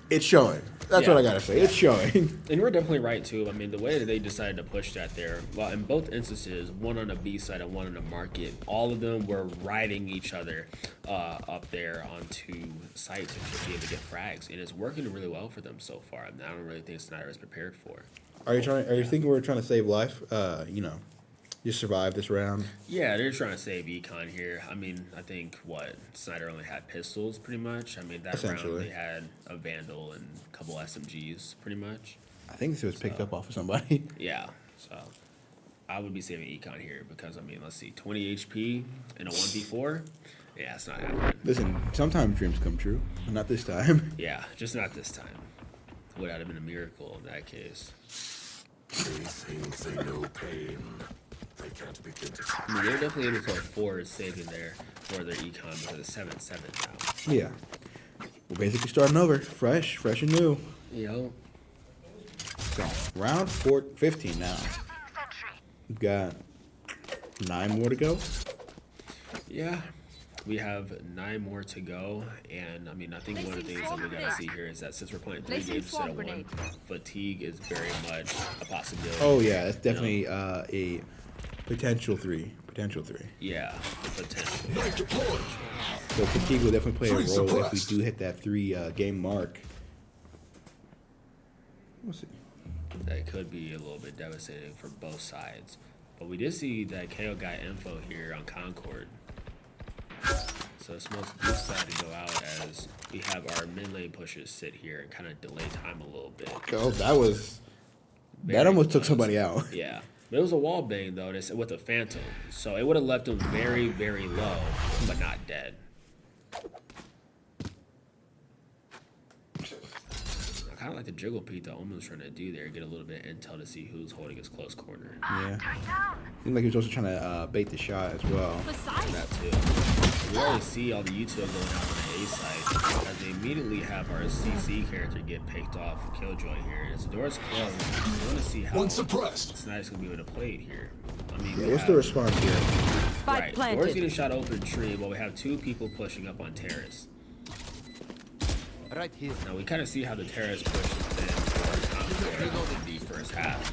it's showing. That's Yeah. what I gotta say. It's showing. And we're definitely right too. I mean, the way that they decided to push that there, well, in both instances, one on the B side and one on the market, all of them were riding each other up there onto sites and should be able to get frags, and it's working really well for them so far. And I don't really think Snider is prepared for it. Are you thinking we're trying to save life? Just survive this round. Yeah, they're trying to save Econ here. I mean, I think Snider only had pistols pretty much. I mean, that round Essentially. they had a Vandal and a couple SMGs pretty much. I think this was picked up off of somebody. Yeah, so I would be saving Econ here because, I mean, let's see, 20 HP in a 1v4. Yeah, it's not happening. Listen, sometimes dreams come true. Not this time. Yeah, just not this time. Would have been a miracle in that case. They think they know pain. They can't begin to. I mean, they're definitely able to afford saving there for their econ because it's 7-7 now. Yeah. We're basically starting over. Fresh and new. Yo, So, round 15 now. We've got 9 more to go. yeah, we have 9 more to go, and I mean, I think one of the things that we gotta see here is that since we're playing 3 Placing games instead of swamp 1, grenade. fatigue is very much a possibility. Oh yeah, that's definitely a potential 3. Yeah, potential. Knife deployed. So fatigue will definitely play a Freeze role if we suppressed. do hit that 3 game mark. We'll see. That could be a little bit devastating for both sides. But we did see that KO got info here on Concord. So it's most good side to go out as we have our mid lane pushers sit here and kind of delay time a little bit. Oh, that Very almost took close. somebody out. Yeah. But it was a wall bang though, with a phantom. So it would have left him very, very low, but not dead. I kind of like the jiggle peek that Omen's trying to do there, get a little bit of intel to see who's holding his close corner. Yeah. Seemed like he was also trying to bait the shot as well. Besides, That too. We already see all the util going out on the A side as they immediately have our CC character get picked off for Killjoy here. As the door's closed, we want to see how One suppressed. Snider's going to be able to play it here. I mean, Yeah, we what's the have- response here? Spike Right, door's planted. getting shot open tree, but we have 2 people pushing up on terrace. Right here. Now we kind of see how the terrace pushes in for Concord in the first half.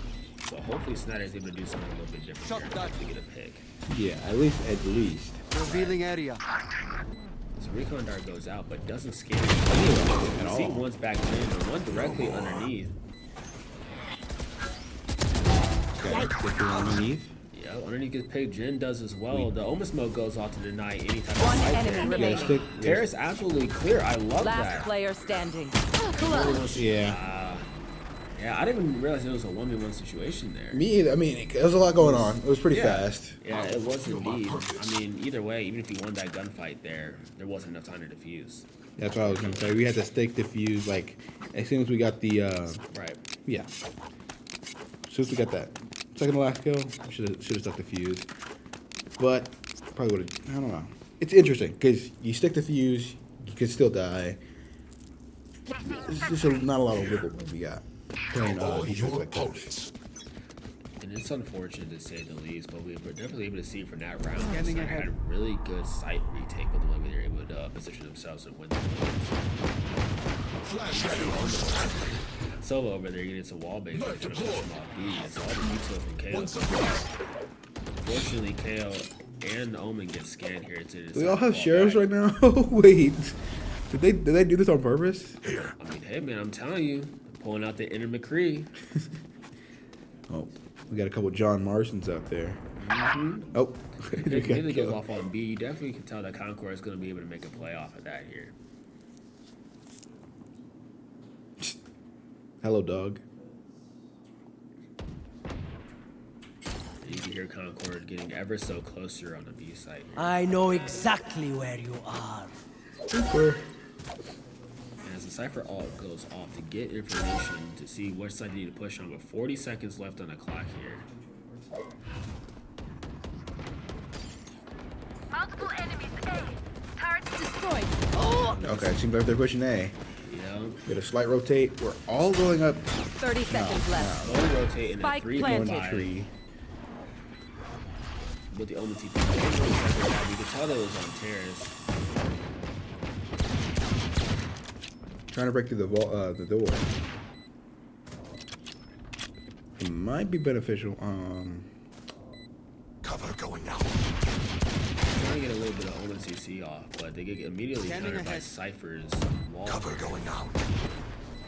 So hopefully Snider's able to do something a little bit different Shot here that. to get a pick. Yeah, at least. Revealing area. So recon dart goes out, but doesn't scan At You see all. one's back in and one directly underneath. Okay, different underneath. Yeah, underneath gets picked. Jin does as well. The Omen smoke goes off to deny any type of One fight enemy there. You gotta remaining. stick. Terrace absolutely clear. I love Last that. player standing. Yeah. Yeah, I didn't even realize it was a 1v1 situation there. Me either. I mean, there was a lot going on. It was pretty Yeah. fast. Yeah, it was indeed. I mean, either way, even if you won that gunfight there wasn't enough time to defuse. That's what I was gonna say. We had to stick the fuse like as soon as we got the Right. yeah. As soon as we got that second to last kill, should have stuck the fuse. But probably would have. I don't know. It's interesting because you stick the fuse, you could still die. It's just not a lot of wiggle room we got playing All defense your like that. opponents. And it's unfortunate to say the least, but we were definitely able to see from that round. Scanning Snider ahead. had really good sight retake with the way they were able to position themselves and win the games. Flash sale. Solo over there getting some wall bait, trying to push him off B. It's all the util from KO. One suppressed. Fortunately, KO and Omen get scanned here. Do we all have sheriffs right now? Wait, did they do this on purpose? Here. I mean, hey man, I'm telling you, pulling out the inner McCree. Oh, we got a couple John Marsons out there. Oh, If we it got really goes killed. off on B, you definitely can tell that Concord is going to be able to make a play off of that here. Hello, dog. And you can hear Concord getting ever so closer on the B side here. I know exactly where you are. Super. And as the Cypher alt goes off to get information to see what side you need to push on, with 40 seconds left on the clock here. Multiple enemies A. Target destroyed. Okay, seems like they're pushing A. You know, Get a slight rotate. We're all going up 30 seconds left. slowly rotate in a Spike 3 planted. going to tree. with the Omen TP. You can tell that it was on terrace. Trying to break through the door. It might be beneficial. Cover going out. Trying to get a little bit of Omen CC off, but they get immediately Scanning countered by ahead. Cypher's wall. Cover going out.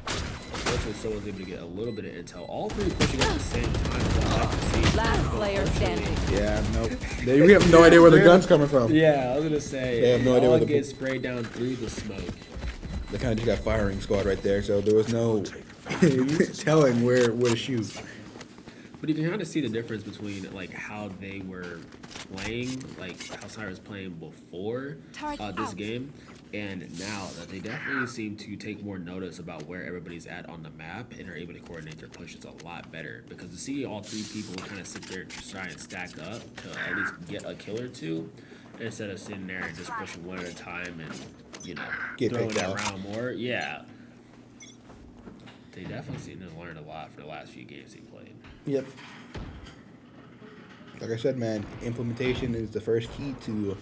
Unfortunately, so was able to get a little bit of intel. All 3 pushing at the same time. What I like to see. Last player standing. Yeah, nope. We have no idea where the gun's coming from. Yeah, I was gonna say. They have no idea all where the- gets sprayed down through the smoke. They kind of just got firing squad right there, so there was no telling where to shoot. But you can kind of see the difference between like how they were playing, like how Snider was playing before this game, and now that they definitely seem to take more notice about where everybody's at on the map and are able to coordinate their pushes a lot better. Because to see all three people kind of sit there and try and stack up to at least get a kill or two, instead of sitting there and just pushing one at a time and Get throwing picked it off. around more. Yeah, they definitely seem to have learned a lot for the last few games they played. Yep. Like I said, man, implementation is the first key to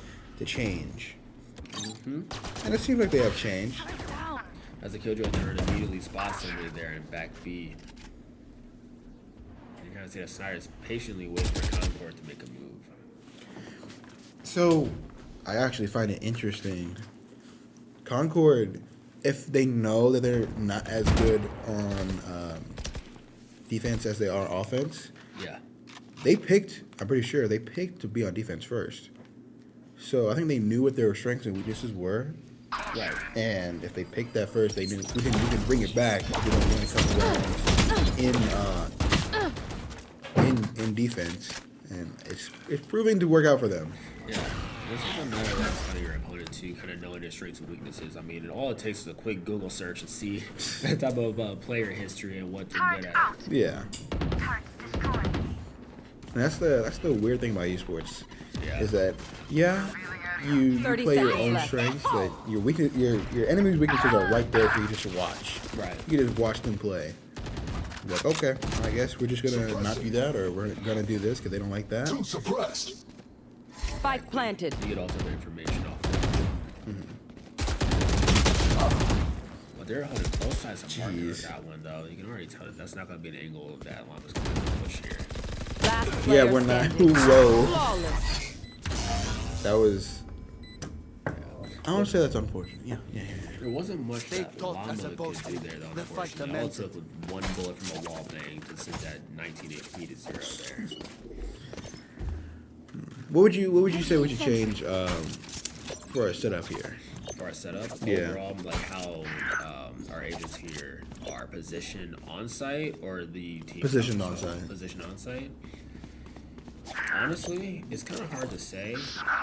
change. And it seems like they have changed. As the Killjoy turret immediately spots somebody there in back B. You kind of see that Snider's patiently waiting for Concord to make a move. So, I actually find it interesting. Concord, if they know that they're not as good on defense as they are offense, Yeah. I'm pretty sure they picked to be on defense first. So I think they knew what their strengths and weaknesses were. Right. And if they picked that first, they knew we can bring it back. We don't want to come around in defense, and it's proving to work out for them. Yeah. This is another that's kind of your opponent too, kind of knowing their strengths and weaknesses. I mean, all it takes is a quick Google search and see that type of player history and what they're good at. Yeah. And that's the weird thing about esports, is that you 30 play your seconds own left. strengths, but your enemy's weaknesses are right there for you just to watch. Right. You can just watch them play. Like, okay, I guess we're just gonna not do that, or we're gonna do this because they don't like that. Too suppressed. Spike planted. You get all sort of information off that. Well, they're holding both sides apart with that one, though. You can already tell that that's not going to be an angle of that llama's going to push here. Last player Yeah, we're not. standing. Whoa. Flawless. That was. I don't want to say that's unfortunate. Yeah. There wasn't much Stay that taut, I llama suppose. could do there, though, The fight unfortunately. All it commences. took was one bullet from a wall bang to send that 19 HP to 0 there. What would you say would you change for a setup here? For our setup, Yeah. overall, like how our agents here are positioned on site or the team Positioned on site. Positioned on site. Honestly, it's kind of hard to say.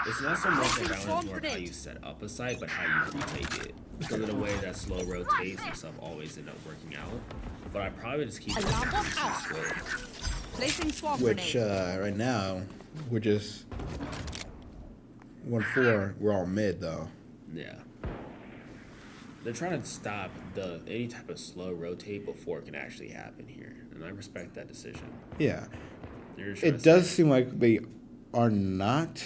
It's not so much around more how you set up a site, but how you retake it. Because of the way that slow rotates and stuff always end up working out. But I probably just keep it Alarm bot out. split. Placing swamp Which grenade. right now we're just 1-4. We're all mid though. Yeah. They're trying to stop any type of slow rotate before it can actually happen here. And I respect that decision. Yeah. They're just trying It to does stay- seem like they are not.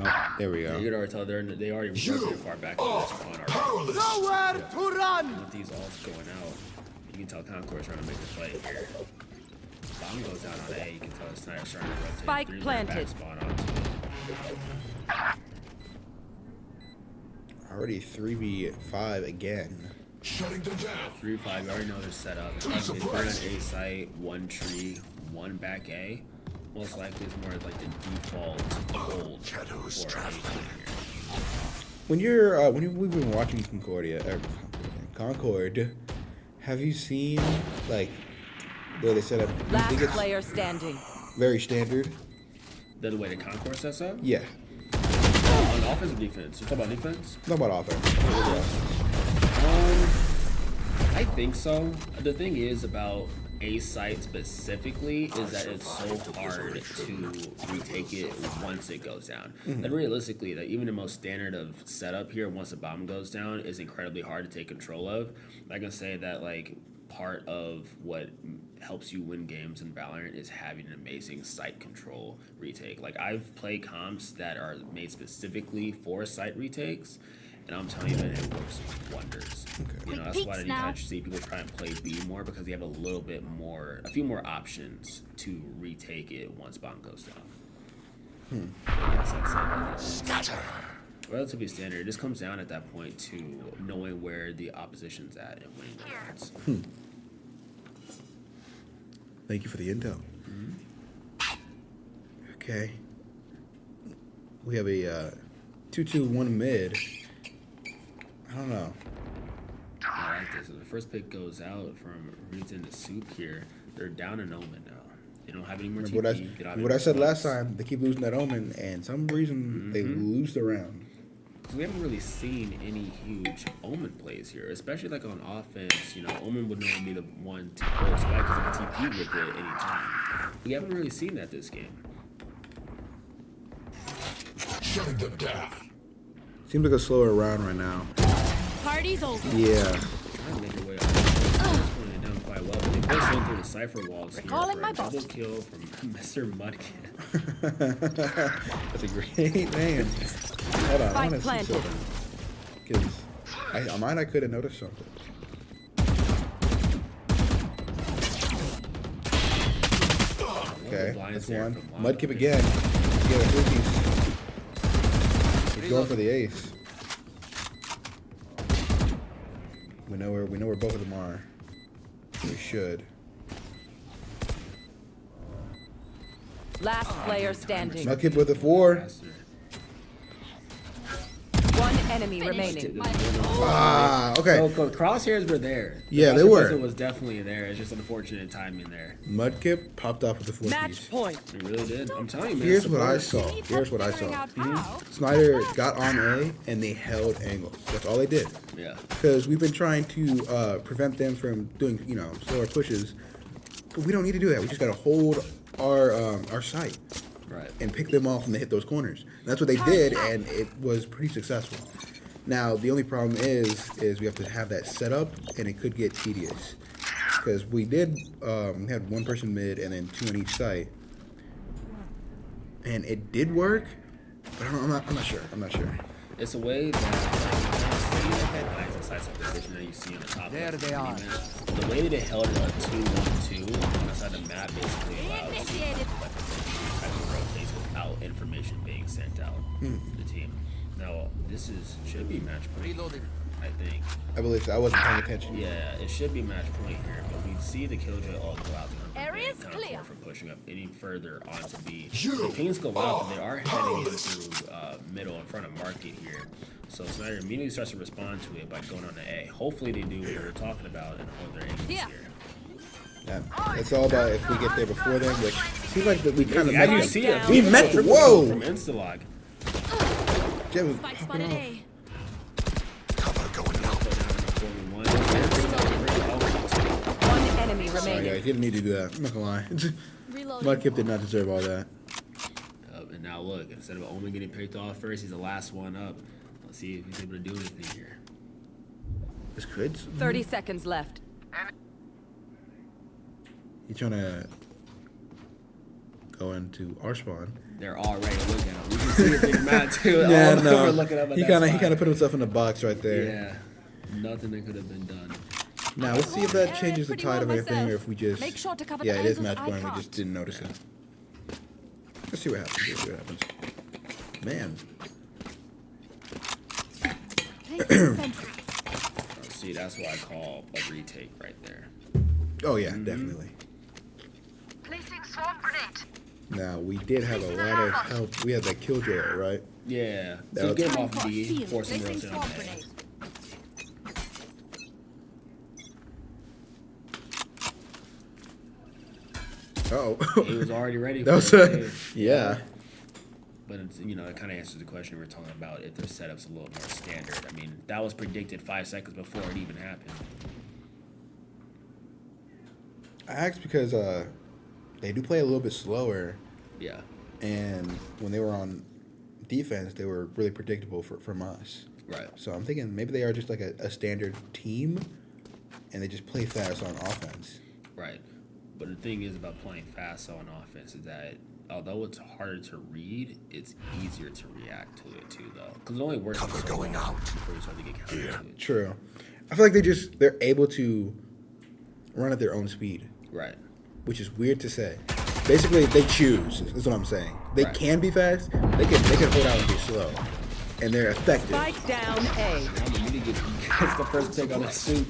Oh, there we You go. can already tell they already rotated far back in this spawn already. Powerless. Nowhere to run! With these ults going out, you can tell Concord's trying to make a play here. Bomb goes down on A, you can tell the Snider's trying to rotate Spike through planted. the back spawn onto it. Already 3v5 again. Shutting them down. 3-5, you already know they're set up. It's like they're on A site, one tree, one back A. Most likely it's more like the default hold Shadows for A traveling. here. When we've been watching Concord, have you seen like where they set up? You Last think it's player standing. very standard? The way the Concord sets up? Yeah. On offense or defense? You're talking about defense? Not about offense. I think so. The thing is about A site specifically is that it's so hard to retake it once it goes down. And realistically, that even the most standard of setup here, once the bomb goes down, is incredibly hard to take control of. I can say that like part of what helps you win games in Valorant is having an amazing site control retake. Like I've played comps that are made specifically for site retakes, and I'm telling you that it works wonders. You know, that's why you kind of see people try and play B more, because you have a few more options to retake it once bomb goes down. Scatter. Relatively standard. It just comes down at that point to knowing where the opposition's at and winning the rounds. Thank you for the intel. Okay. We have a 2-2-1 mid. I don't know. I like this. So the first pick goes out from Reeds into Soup here. They're down an Omen now. They don't have any more Remember TP. what I said last time. They keep losing that Omen, and some reason they lose the round. We haven't really seen any huge Omen plays here, especially like on offense. You know, Omen would normally be the one to hold spike because he can TP with it anytime. We haven't really seen that this game. Shutting them down. Seems like a slower round right now. Party's over. Yeah. Trying to make their way out. It's playing it down quite well. But they both went through the cipher walls here Recalling for my a double bot. kill from Mr. Mudkip. That's a great name. Hold on, I want to see planted. something. Because on mine I could have noticed something. Okay, that's one. Mudkip again. Yeah, he's going for the ace. We know where both of them are. We should. Last player standing. Mudkip with a 4. One enemy remaining. Ah, okay. So crosshairs were there. Yeah, they Crosshair were. buzzer was definitely there. It's just unfortunate timing there. Mudkip popped off with the 4 Match piece. point. It really did. I'm telling you, man. Here's what I support. saw. Here's what I Figuring saw. out how. Snider got on A and they held angles. That's all they did. Yeah. Because we've been trying to prevent them from doing, slower pushes. But we don't need to do that. We just gotta hold our sight Right. and pick them off when they hit those corners. And that's what they did, and it was pretty successful. Now the only problem is we have to have that set up, and it could get tedious. Because we did we had one person mid and then 2 on each site, and it did work. But I'm not sure. I'm not sure. It's a way that like, lines and sides of position that you see on the top. There left they of are. the map. The way that they held it a 2-1-2 on the side of the map basically allows Initiated. type of rotates without information being sent out to the team. Now this should be match point. Reloading. I think. I believe so. I wasn't paying attention. Yeah, it should be match point here, but we see the Killjoy all go out to Area's prevent clear. Concord from pushing up any further onto B. The Kings go out, but they are heading into middle in front of Market here. So Snider immediately starts to respond to it by going on to A. Hopefully they do what we were talking about and hold their angles Yeah. here. Yeah. It's all about if we get there before them, which seems like that we kind of As you met see them. it, We met. Whoa! from Instalog. Jeb was Spike popping spotted off. A. Cover going out. One enemy Sorry, remaining. guys. You didn't need to do that. I'm not gonna lie. Reloading. Mudkip did not deserve all that. And now look, instead of Omen getting picked off first, he's the last one up. Let's see if he's able to do anything here. This could. 30 seconds left. He's trying to go into our spawn. They're already looking at him. We can see it in Matt too. Yeah, All of them no. are looking up at He that kind spot. of put himself in the box right there. Yeah, nothing that could have been done. Now let's see if that changes the Pretty tide well of everything, or myself. if we just. Make sure to cover Yeah, the it is angles match I point. We can't. just didn't notice it. Let's see what happens. Let's see what happens. Man, See, that's what I call a retake right there. oh yeah, definitely. Placing swarm grenade. Now we did have a lot of help. We had that killjoy, right? Yeah, That so was- get him Time off for a B, field. force him to Placing rotate on swarm A. grenade. Oh, He was already ready. that was for a, it. yeah. But it's, it kind of answers the question we were talking about if their setup's a little more standard. I mean, that was predicted 5 seconds before it even happened. I asked because they do play a little bit slower, Yeah, and when they were on defense, they were really predictable from us. right. So I'm thinking maybe they are just like a standard team, and they just play fast on offense. Right. But the thing is about playing fast on offense is that although it's harder to read, it's easier to react to it too, though. Because it only works for so going long out. before you start to get counter to it. True. I feel like they're able to run at their own speed, Right. which is weird to say. Basically, they choose. Is what I'm saying. They Right. can be fast. They can hold out and be slow, and they're effective. Spike down A. I'm immediately gets the first pick on the suit.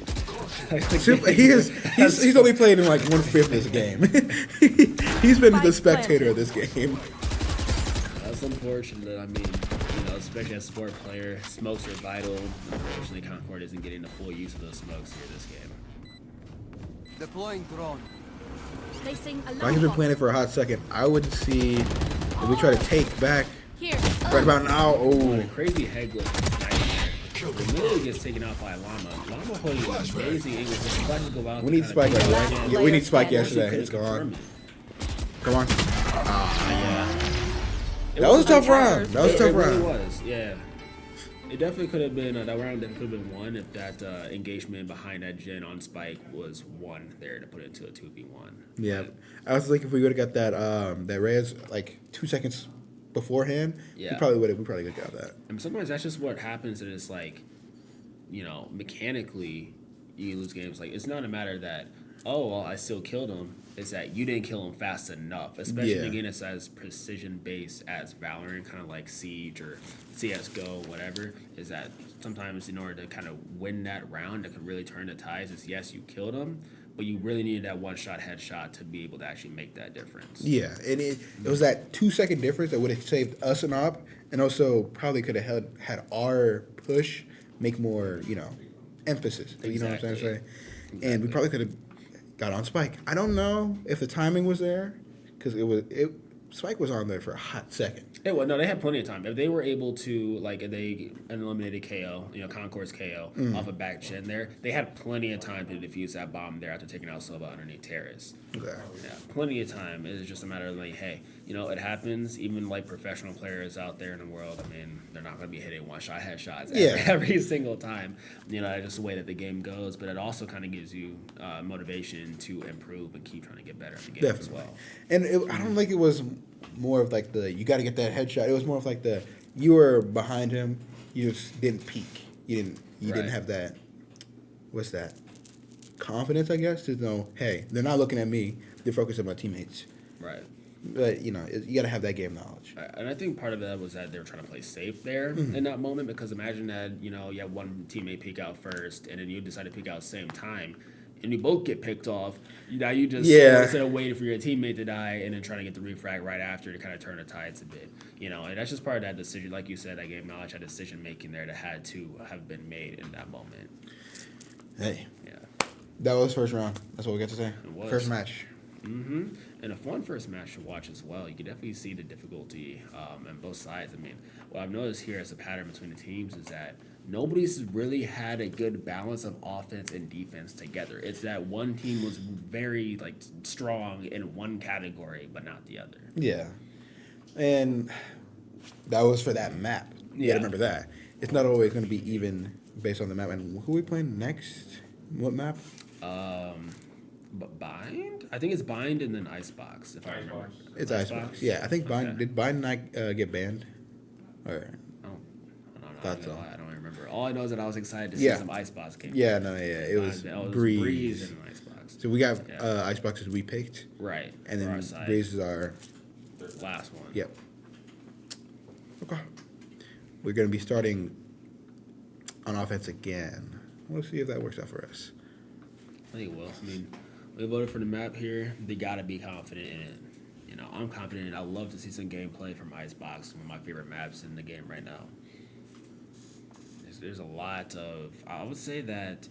He's only played in like 1/5 of this game. He's been the spectator of this game. That's unfortunate. I mean, especially as a sport player, smokes are vital. Unfortunately, Concord isn't getting the full use of those smokes here this game. Deploying drone. Placing Spike has alarm been bot. planted for a hot second. I would see if we try to take back Here. right about now. Oh, the Oh, crazy head glitch from Snider. The immediately gets taken out by Llama. Llama holding an amazing angle. The Spike will go out. we need Spike right Last away. Yeah, player we need Spike standing. yesterday. It's gone. Come on. That was a tough round. That was a tough It really round. was, yeah. It definitely could have been, that round definitely could have been won if that engagement behind that gen on Spike was won there to put it into a 2v1. Yeah, I was like, if we would have got that Reyes like 2 seconds beforehand, Yeah. we probably could have got that. And sometimes that's just what happens, and it's like, mechanically, you lose games. Like, it's not a matter that, oh, well, I still killed him. It's that you didn't kill him fast enough, especially in a game that's as precision-based as Valorant, kind of like Siege or CSGO, whatever, is that sometimes in order to kind of win that round that could really turn the tides is, yes, you killed him, but you really needed that one-shot headshot to be able to actually make that difference. Yeah, and it was that 2 second difference that would have saved us an op, and also probably could have had our push make more, emphasis. You know what I'm saying? And we probably could have got on Spike. I don't know if the timing was there, because Spike was on there for a hot second. Well, no, they had plenty of time. If they were able to, if they eliminated KO, Concord's KO off a back gen there, they had plenty of time to defuse that bomb there after taking out Silva underneath Terrace. Okay. Yeah, plenty of time. It's just a matter of hey, it happens. Even professional players out there in the world, they're not going to be hitting one-shot headshots every single time. That's just the way that the game goes. But it also kind of gives you motivation to improve and keep trying to get better in the game as well. And I don't think it was more of you got to get that headshot. It was more of you were behind him, you just didn't peek. You didn't have that. What's that? Confidence, I guess, to know, hey, they're not looking at me. They're focused on my teammates. Right. But you got to have that game knowledge. And I think part of that was that they were trying to play safe there in that moment, because imagine that you have one teammate peek out first, and then you decide to peek out at the same time, and you both get picked off. Now you just instead of waiting for your teammate to die and then trying to get the refrag right after to kind of turn the tides a bit, and that's just part of that decision. Like you said, that game knowledge, that decision making there that had to have been made in that moment. Hey, yeah, that was first round. That's what we got to say. It was. First match. Mm-hmm. And a fun first match to watch as well. You can definitely see the difficulty on both sides. What I've noticed here as a pattern between the teams is that nobody's really had a good balance of offense and defense together. It's that one team was very strong in one category, but not the other. Yeah, and that was for that map. You got to remember that. It's not always going to be even based on the map. And who are we playing next? What map? But Bind? I think it's Bind and then Icebox, if I remember. It's Icebox. Yeah, I think Bind. Did Bind not get banned? Or thought so. I don't remember. All I know is that I was excited to see some Icebox games. Yeah, no, yeah, it was Breeze. And Icebox. So we got Iceboxes we picked. Right. And then Breeze is our last one. Yep. Okay. We're gonna be starting on offense again. We'll see if that works out for us. I think it will. We voted for the map here. They gotta be confident in it. I'm confident in it. I'd love to see some gameplay from Icebox, one of my favorite maps in the game right now. There's a lot of, I would say that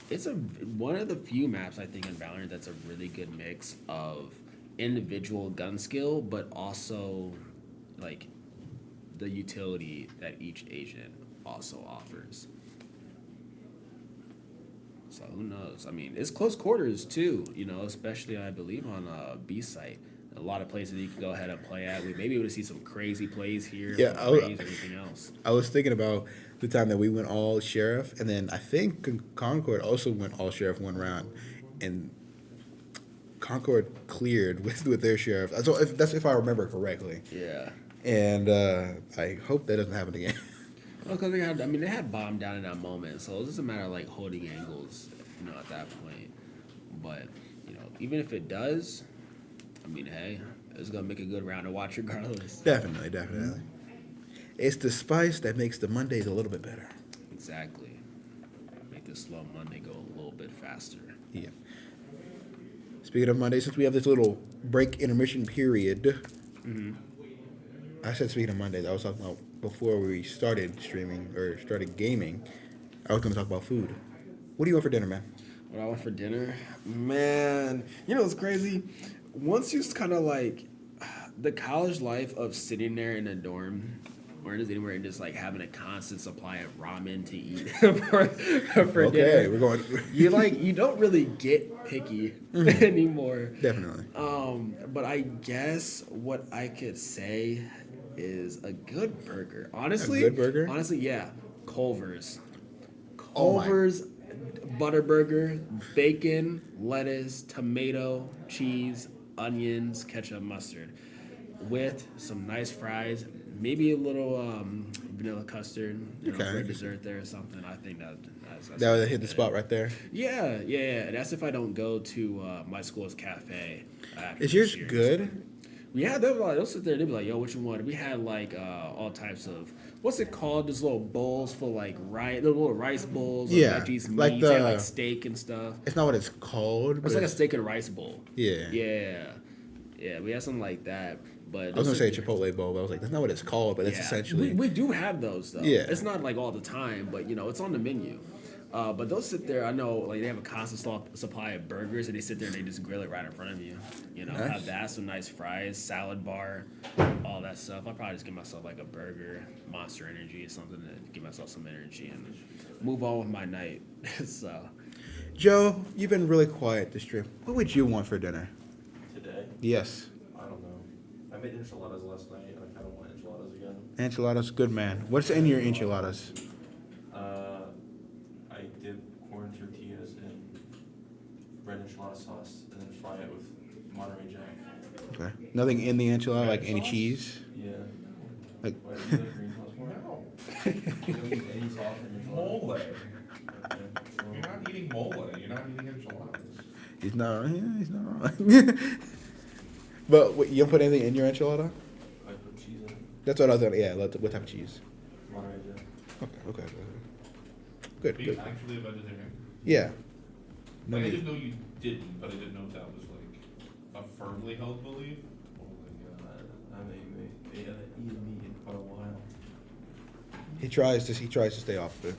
it's one of the few maps I think in Valorant that's a really good mix of individual gun skill, but also the utility that each agent also offers. So who knows? It's close quarters too, especially I believe on B site. A lot of places you can go ahead and play at. We may be able to see some crazy plays here. Yeah, or anything else. I was thinking about the time that we went all sheriff, and then I think Concord also went all sheriff one round, and Concord cleared with their sheriff. That's if I remember correctly. Yeah. And I hope that doesn't happen again. Well, because they had bomb down in that moment, so it's just a matter of holding angles, at that point. But even if it does, hey, it's gonna make a good round to watch regardless. Definitely. It's the spice that makes the Mondays a little bit better. Exactly. Make this slow Monday go a little bit faster. Yeah. Speaking of Monday, since we have this little break intermission period, I said speaking of Mondays, I was talking about before we started streaming or started gaming, I was going to talk about food. What do you want for dinner, man? What I want for dinner? Man, you know what's crazy? Once you kind of like the college life of sitting there in a dorm or just anywhere and just like having a constant supply of ramen to eat for Okay, dinner. we're going. You don't really get picky anymore. Definitely. But I guess what I could say is a good burger. Honestly, A good burger? Honestly, yeah. Culver's. Oh my- Culver's butter burger, bacon, lettuce, tomato, cheese, onions, ketchup, mustard, with some nice fries, maybe a little vanilla custard, Okay. for dessert there or something. I think that's That would really hit the good. spot right there. Yeah. That's if I don't go to my school's cafe. Is yours good? Yeah, they'll sit there and they'll be like, yo, what you want? We had like all types of, what's it called? Those little bowls for like rice, little rice bowls, Yeah, veggies, like meats, they had, the- like steak and stuff. It's not what it's called. But It's like a steak and rice bowl. Yeah. Yeah, we had something like that. But I was gonna say Chipotle bowl, but I was like, that's not what it's called. But it's essentially. we do have those though. Yeah. It's not like all the time, but it's on the menu. But they'll sit there. I know, like they have a constant supply of burgers, and they sit there and they just grill it right in front of you. Nice. Have that, some nice fries, salad bar, all that stuff. I'll probably just give myself like a burger, Monster Energy, or something to give myself some energy and move on with my night. So, Joe, you've been really quiet this trip. What would you want for dinner? Today? Yes. I don't know. I made enchiladas last night, and I kind of want enchiladas again. Enchiladas, good man. What's in your enchiladas? I dip corn tortillas in red enchilada sauce, and then fry it with Monterey Jack. Okay. Nothing in the enchilada, like any Sauce? cheese? Yeah. Like, Why, do you like green sauce more? No. You don't use any sauce in enchilada? Mole. Okay. You're not eating mole. You're not eating enchiladas. he's not, yeah, he's not wrong. But what, you don't put anything in your enchilada? I put cheese in it. That's what I was gonna, yeah, what type of cheese? Monterey Jack. Okay. Good, Are you good. actually a vegetarian? Yeah. No Like, I meat. didn't know you didn't, but I didn't know if that was like a firmly held belief. Oh my God. I haven't eaten meat in quite a while. He tries to stay off of it.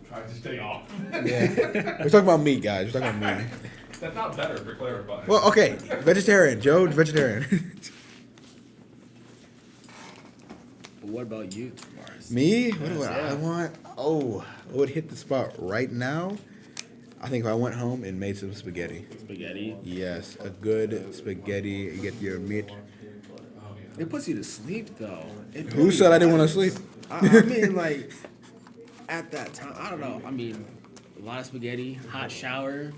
Try to stay off. Yeah. We're talking about meat, guys. We're talking about meat. That's not better for clarifying. Well, okay. Vegetarian. Joe, vegetarian. what about you, Mars? Me? What do Yeah. I want? Oh, what would hit the spot right now? I think if I went home and made some spaghetti. Spaghetti. Yes, a good spaghetti. You get your meat. It puts you to sleep though. It Who really said I didn't want does. to sleep? I mean, like, at that time, I don't know. I mean, a lot of spaghetti, hot shower.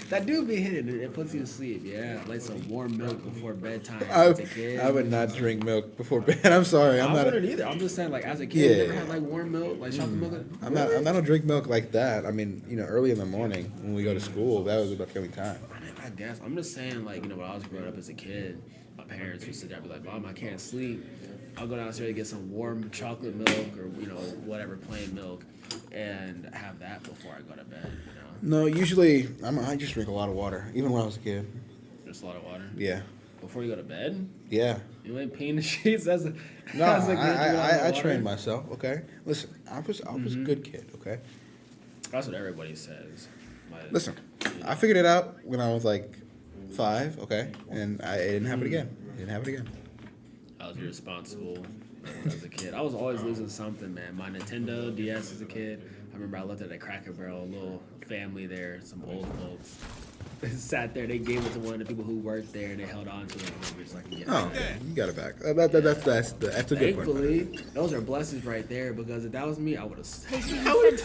That do be hitting. It puts you to sleep. Yeah, like some warm milk before bedtime as a kid. I would not drink milk before bed. I'm sorry. I'm I not. wouldn't either. I'm just saying, like, as a kid, you Yeah. never had like warm milk, like chocolate milk. I'm not. I'm not gonna drink milk like that. I mean, early in the morning when we go to school, that was about coming time. I guess I'm just saying, like, when I was growing up as a kid, my parents would sit there and be like, "Mom, I can't sleep. I'll go downstairs and get some warm chocolate milk or whatever plain milk, and have that before I go to bed." No, usually I just drink a lot of water, even when I was a kid. Just a lot of water. Yeah. Before you go to bed, Yeah. you ain't peeing the sheets as a No, as a kid. You got a lot I of water? trained myself. Okay. Listen, I was a good kid. Okay. That's what everybody says. But, Listen, I figured it out when I was like 5. Okay, and it didn't happen again. It didn't happen again. I was irresponsible as a kid. I was always losing something, man. My Nintendo DS as a kid. I remember I looked at a Cracker Barrel, a little family there, some old folks. They sat there, they gave it to one of the people who worked there, and they held on to it for me so I can get it Oh, back. you got it back. That's a good one. Thankfully, those are blessings right there, because if that was me, I would have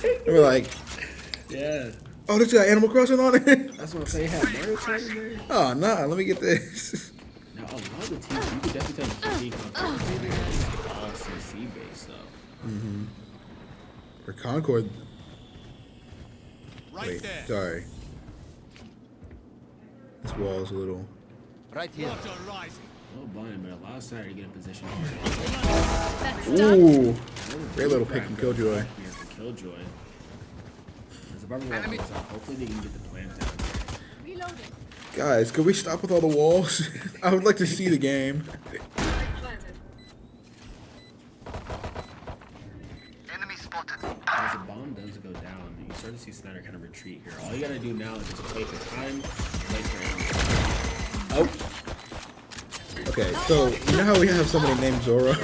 taken They were like, Yeah. oh, this got Animal Crossing on it. That's what I'm saying. Had Mario Kart in there. Oh no, let me get this. Now, a lot of the teams, you could definitely tell the TV conference all CC based, though. For Concord. Wait, sorry. This wall is a little. Right here. Oh, blind, but allow Snider to get in position. That's done. Ooh, great little pick from Killjoy. Yes, the Killjoy. There's a barbed wire comes out. Hopefully they can get the plant down. Reloading. Guys, could we stop with all the walls? I would like to see the game. Enemy spotted. As the bomb does go down, you you start to see Snider kind of retreat here. All you gotta do now is just play for time, play for aim. Oh. Okay, so you know how we have somebody named Zoro?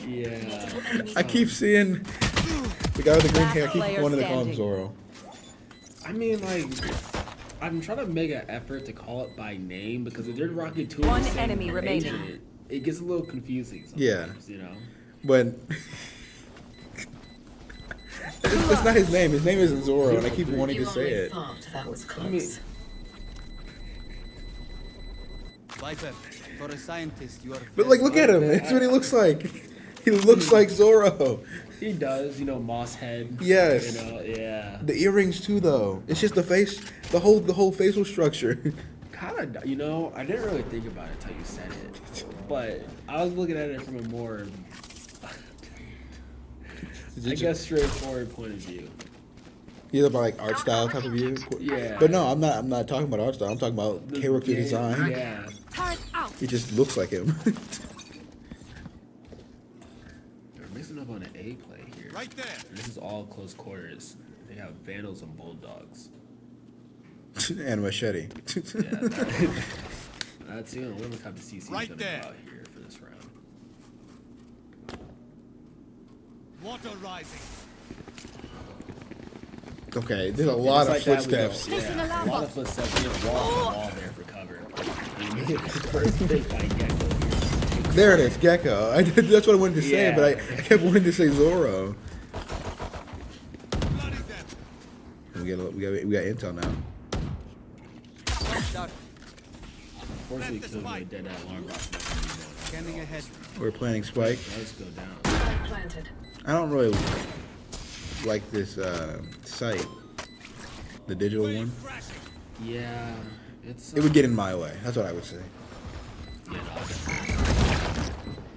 Yeah. I keep seeing the guy with the green hair. I Last keep player wanting to call him standing. Zoro. I mean, like, I'm trying to make an effort to call it by name because if they're rocking two One of the same enemy remaining. agent, it gets a little confusing Yeah. sometimes, you know? But it's not his name. His name isn't Zoro, and I keep wanting to say it. I mean, Viper, for a scientist, you are. But like, look at him. That's what he looks like. He looks like Zoro. he does, you know, Moss head. Yes. You know, yeah. The earrings too, though. It's just the face, the whole facial structure. Kind of, you know, I didn't really think about it until you said it, but I was looking at it from a more, I guess, straightforward point of view. Either about like art style type of view. Yeah. But no, I'm not talking about art style. I'm talking about The character game, design. Yeah. Turret out. He just looks like him. They're mixing up on an A play here. Right there. And this is all close quarters. They have Vandals and Bulldogs. And machete. Yeah, that's the only type of CC Right gonna there. go out here for this round. Water rising. Okay, there's a lot of Just like that, we go. footsteps. Placing Yeah, alarm a lot box. of footsteps. We have wall there for cover. And he hit his first pick by Gecko here. There it is, Gecko. That's what I wanted to say, Yeah. but I kept wanting to say Zoro. Bloody them. We got intel now. Dark. Unfortunately, because they did that alarm box. Scanning ahead. We're planning spike. Let's go down. Planted. I don't really like this site, the digital one. Yeah, it's. It would get in my way. That's what I would say. You know,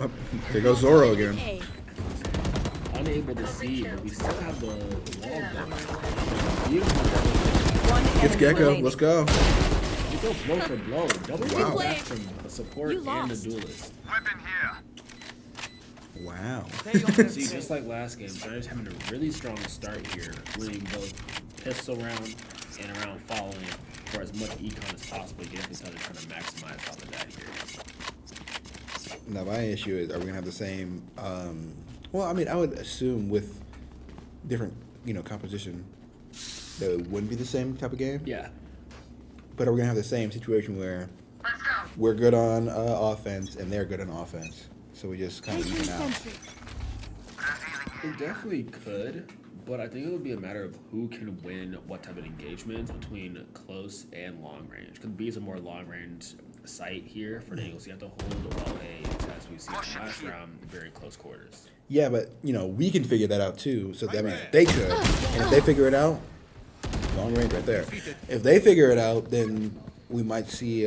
Oh, there goes Zoro again. A. unable to see, but we still have the wall going. Beautiful. One It's enemy Gecko. remaining. Let's go. We go blow for blow. Double Wow. back from the support You and lost. the duelist. Wow. See, just like last game, Snider's having a really strong start here, winning both pistol round and around following for as much econ as possible. Get each other trying to maximize off of that here. Now my issue is, are we gonna have the same? Well, I mean, I would assume with different, composition, that it wouldn't be the same type of game. Yeah. But are we gonna have the same situation where Let's go. we're good on offense and they're good on offense? So we just kind of Placing even out. sentry. It definitely could, but I think it would be a matter of who can win what type of engagements between close and long range. Because B is a more long range site here for the Eagles. You have to hold while A, as we've seen in the last round, very close quarters. Yeah, but we can figure that out too. So that means they could, and if they figure it out, long range right there. If they figure it out, then we might see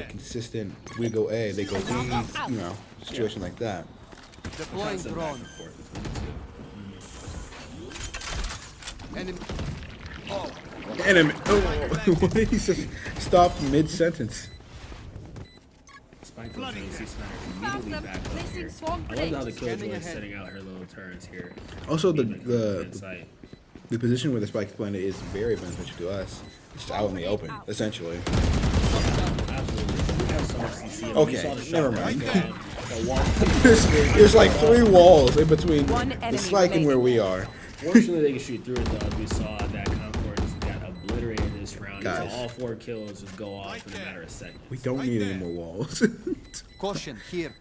consistent. We go A, they go B, situation like that. Deploying Constant back drone. and forth between the two. Enemy. Enemy. Oh, what did he just stop mid sentence? Spike goes in, see Snider immediately back up Placing here. swarm I love how the grenade. Killjoy Scanning is ahead. setting out her little turns here. Also, Being like the inside. the position where the spike is planted is very beneficial to us. It's out in the open, essentially. Absolutely. We have so much CC. and Okay, we saw the shot never right mind. there. The wall. There's like 3 walls in between One the enemy spike and where remaining. we are. Fortunately, they can shoot through it though. As we saw that Concord just got obliterated this round. Guys. So all 4 kills just go off in a matter of seconds. We don't need any more walls. Caution here.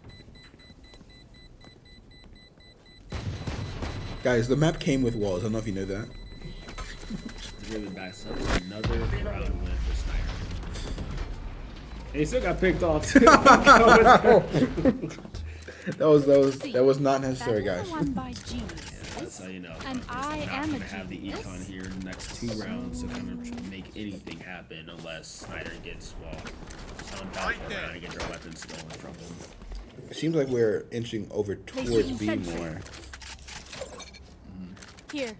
Guys, the map came with walls. I don't know if you knew that. It really backs up another round win for Snider. And he still got picked off too. That was not necessary, Battle guys. won by G. That's how you know. And I Conqueror's not am a gonna have the genius. econ here in the next 2 rounds to kind of make anything happen unless Snider gets some down for a round and get their weapons stolen from him. It seems like we're inching over towards B more. Here.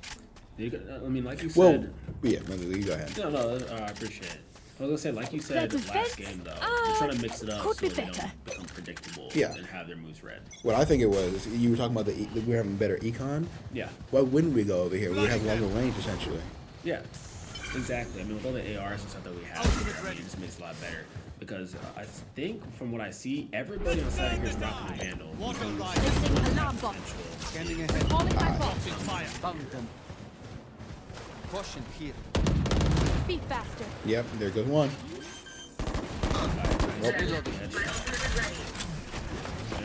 I mean, like you Well, said. yeah, you go ahead. No, I appreciate it. I was gonna say, like you said The last defense, game, though, they're trying to mix it up so could be they better. don't become predictable Yeah. and have their moves read. What I think it was, you were talking about we're having better econ. Yeah. Why wouldn't we go over here? We have longer range essentially. Yeah, exactly. I mean, with all the ARs and stuff that we have, it just makes it a lot better. Because I think, from what I see, everybody on side here is not going to handle. Placing alarm bot. Scanning ahead. Calling my bot. Found them. Caution here. Be faster. Yep, there goes one. I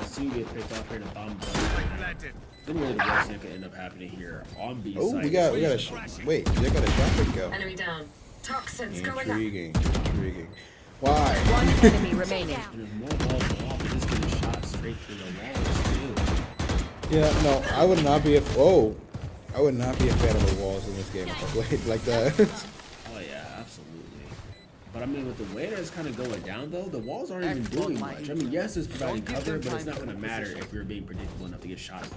see you get picked off here in the bottom. Then really the worst thing could end up happening here on B side. Oh, we got a wait, they got a shotgun go. Enemy down. Toxins going up. Intriguing. Why? One enemy remaining. And there's more balls go off, but just getting shot straight through the walls too. Yeah, no, I would not be a fan of the walls in this game if I played like that. Oh yeah, absolutely. But I mean, with the way that it's kind of going down though, the walls aren't even doing much. I mean, yes, it's providing cover, but it's not going to matter if you're being predictable enough to get shot.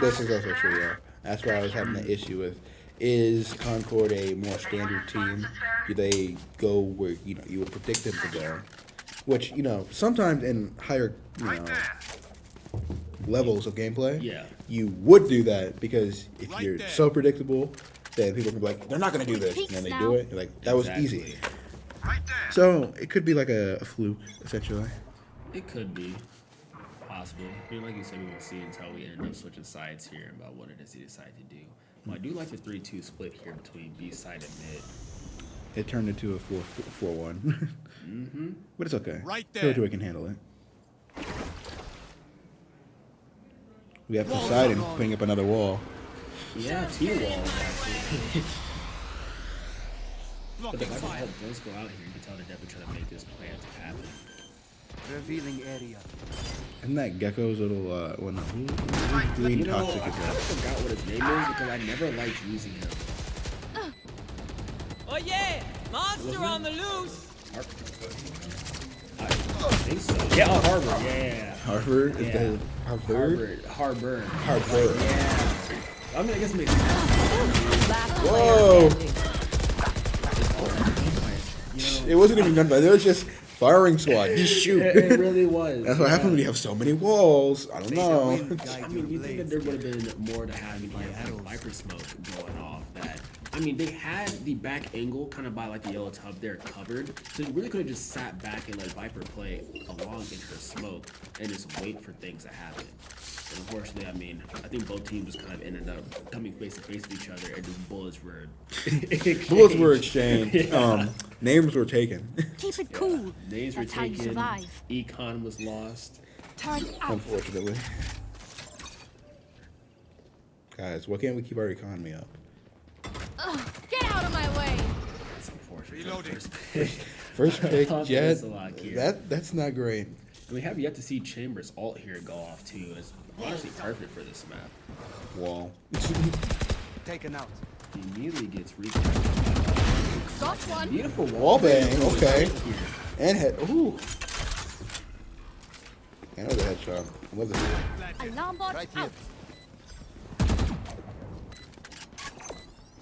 This is also true, yeah. That's why I was having the issue with. Is Concord a more standard team? Do they go where you would predict them to go? Which sometimes in higher levels of gameplay, you would do that because if you're so predictable, then people can be like, they're not going to do this, and then they do it. You're like, that was easy. So it could be like a fluke, essentially. It could be. Possibly. I mean, like you said, we will see until we end up switching sides here about what it is they decide to do. Well, I do like the 3-2 split here between B side and mid. It turned into a 4-1. But it's okay. Right there. Killjoy can handle it. We have Poseidon putting up another wall. Yeah, T-wall, actually. But the Viper help does go out here. You can tell they're definitely trying to make this plan to happen. Revealing area. Isn't that Gecko's little, green toxic I is kind of that? forgot what his name is because I never liked using him. Oh yeah! Monster on the loose! I think so. Yeah, Harbor. Yeah. Harvard? Is Yeah. that Harvard? Harbor. Harvard. Yeah. I mean, I guess it makes sense. Last Whoa! player standing. It wasn't even done by, there was just firing squad. Just shoot. It really was. That's what happens when you have so many walls. I don't know. I mean, you think that there would have been more to have Viper smoke going off that. I mean, they had the back angle kind of by like the yellow tub there covered, so you really could have just sat back and let Viper play along in her smoke and just wait for things to happen. And unfortunately, I mean, I think both teams just kind of ended up coming face to face with each other, and just bullets were exchanged. Yeah. Names were taken. Keep it cool. Names were That's how you taken. survive. Econ was lost. Turn out. Unfortunately. Guys, why can't we keep our economy up? Get out of my way. That's unfortunate. Reloading. First pick, Jet. That's a lot here. That's not great. And we have yet to see Chambers' ult here go off too. It's honestly perfect for this map. Wall. Taken out. He immediately gets recaptured. Got one. Beautiful Wall bang, okay. Here. And head. Ooh. And another headshot. Was it? Alarm bot Right here. out.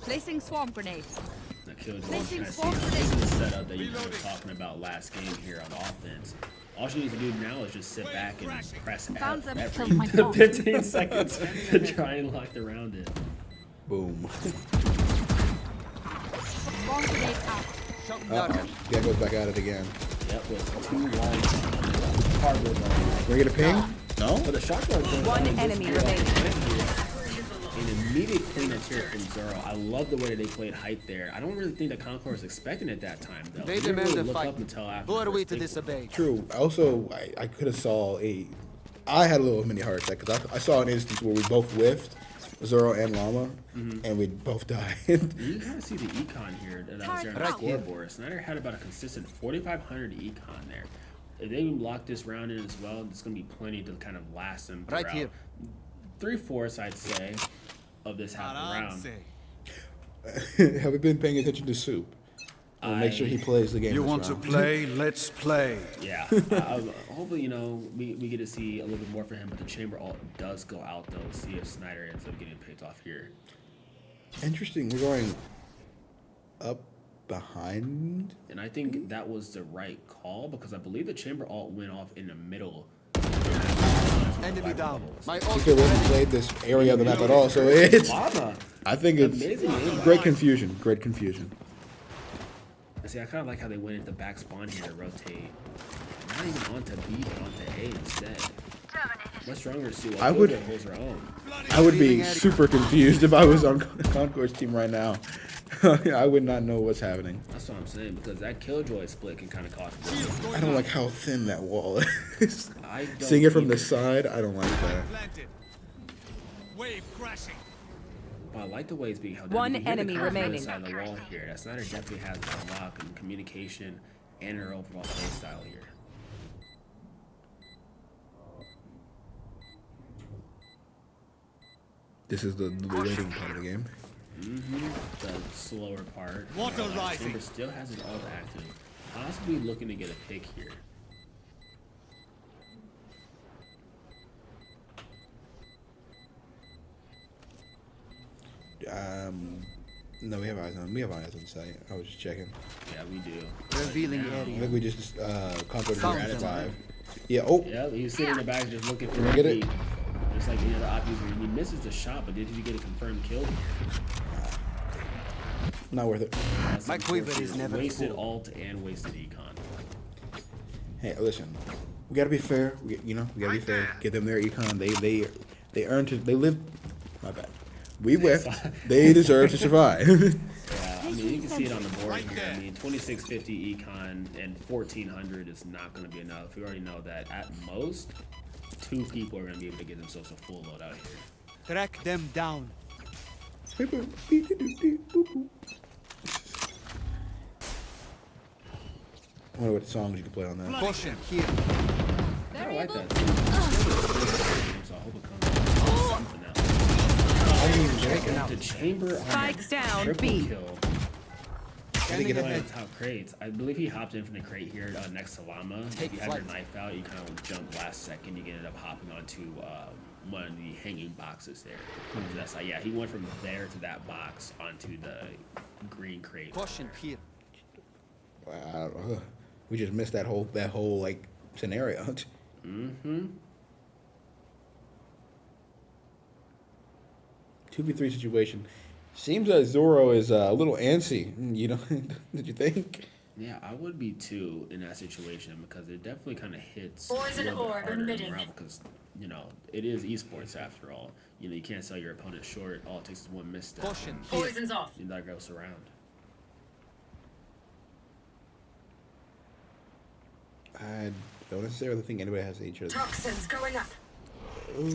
Placing swarm grenade. That killed Placing This swarm is the grenade. setup that you were talking about last game here on offense. All she needs to do now is just sit back and press F Found them. every Killed my bot. 15 seconds to try and lock around it. Boom. Swarm grenade out. Uh-oh. Guy goes back at it again. Yep, with 2 walls. Harbor though. Can we get a ping? No? But the shotgun goes One down enemy just remaining. An immediate cleanup here from Zoro. I love the way that they played height there. I don't really think that Concord was expecting it that time though. They We didn't demand really a look fight. up until after Who the are we first to pick. disobey? True. Also, I could have saw I had a little mini heart attack because I saw an instance where we both whiffed, Zoro and Llama, and we both died. You kind of see the econ here that was there on the Right here. scoreboard. Snider had about a consistent 4,500 econ there. If they lock this round in as well, it's going to be plenty to kind of last them throughout. Right here. 3/4, I'd say, of this half round. Have we been paying attention to Soup? We'll make sure he plays the game. You this want to round. play? Let's play. Yeah. Hopefully, we get to see a little bit more for him, but the chamber ult does go out, though. See if Snider ends up getting picked off here. Interesting. We're going up behind. And I think that was the right call because I believe the chamber ult went off in the middle. Especially with Enemy the down. levels. My He ult could is have ready. played this area of the map at all, so it's. Llama. I think it's Amazing aim. great confusion. Great confusion. See, I kind of like how they went into back spawn here to rotate. Not even onto B, but onto A instead. Much stronger to see I what would- holds her own. I would be super confused if I was on Concord's team right now. I would not know what's happening. That's what I'm saying, because that killjoy split can kind of cost you. I don't like how thin that wall is. I don't Seeing it from the either. side, I don't like that. Planted. Wave crashing. But I like the way it's being held One down. You hear the enemy counter on the remaining. Side of the wall here. That Snider definitely has the unlock and communication and her overall play style here. This is the waiting part of the game. The slower part. Water rising. Chamber still has his ult active. Possibly looking to get a pick here. No, we have eyes on. We have eyes on site. I was just checking. Yeah, we do. Revealing I area. think we just Concord Found at them. 5. Yeah. Oh, Yeah, he was sitting in the back just looking for Can I a get it? beat. Just like the other op user. And he misses the shot, but did he get a confirmed kill? not worth it. That's My quiver unfortunate. is never wasted full. ult and wasted econ. Hey, listen. We gotta be fair. We gotta be fair. Give them their econ. They earned to. They live. My bad. We whiffed. They deserve to survive. Yeah, I mean, you can see it on the board here. I mean, 2650 econ and 1400 is not going to be enough. We already know that at most, 2 people are going to be able to get themselves a full load out here. Track them down. I wonder what songs you can play on that. Caution here. I don't like that. So I hope it comes something else. The chamber on Spike down, triple B. kill. Scanning Get one ahead. of the top crates. I believe he hopped in from the crate here next to Llama. Take if you have your flight. knife out, you kind of jump last second. You ended up hopping onto one of the hanging boxes there. So that's like, yeah, he went from there to that box onto the green crate. Caution here. Wow. We just missed that whole like scenario. Mm-hmm. 2v3 situation. Seems that Zoro is a little antsy. You know, did you think? Yeah, I would be too in that situation because it definitely kind of hits Poison a little bit orb harder in emitting. morale because, you know, it is esports after all. You know, you can't sell your opponent short. All it takes is one misstep. Caution here. Poison's off. And that goes around. I don't necessarily think anybody has each other. Toxins going up. We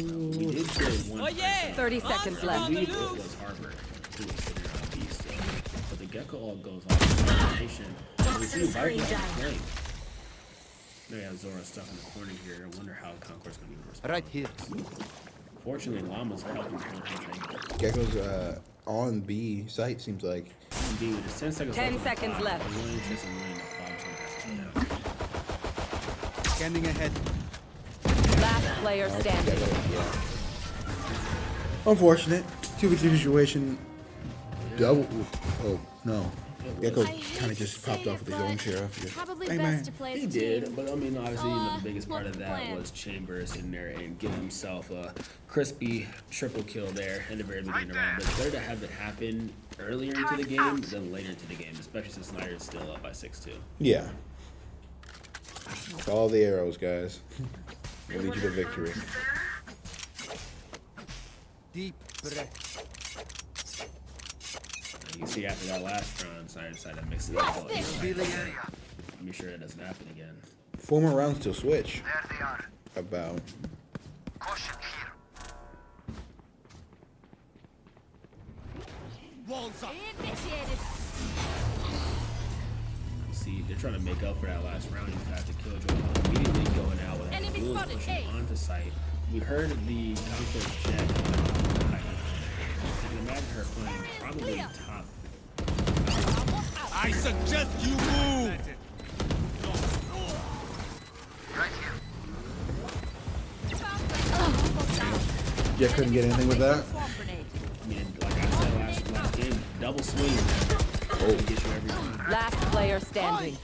did kill one Oh yeah! person. 30 seconds Monster left. on the believe it loose. was Harvard who was sitting around B still. But the Gecko all goes off the formation. We see Toxin Viper screen on the down. flank. Now you have Zora stuck in the corner here. I wonder how Concord's going to be responding. Right here. Fortunately, Llama's helping hold his ankle. Gecko's on B site seems like. Indeed, with just 10 seconds 10 left. seconds left. I'm willing to chase and winning the Bob's gonna have to go down. Scanning ahead. Last player standing. Unfortunate. 2v3 situation. Double. Oh no. Gecko kind of just popped off with his own sheriff. Probably Hey, best man. to play as He a did, team. but I mean, obviously, you know, the biggest part what's of the that plan? was Chambers sitting there and giving himself a crispy triple kill there in the very beginning of the round. But it's better to have it happen earlier into the game than later into the game, especially since Snider is still up by 6-2. Yeah. Follow the arrows, guys. Will lead you to victory. Deep breath. You can see after that last round, Snider decided to mix it up. Revealing area. Be sure it doesn't happen again. 4 more rounds till switch. About. Walls up. Initiated. You see, they're trying to make up for that last round. You have to kill Joe immediately going out with Enemy Blue spotted, pushing A. onto site. We heard the Concord jet. I can imagine her playing probably top. I suggest you move. Yeah, couldn't get anything with that. I mean, like I said last game, double swing. Oh, get you every time. Last player standing.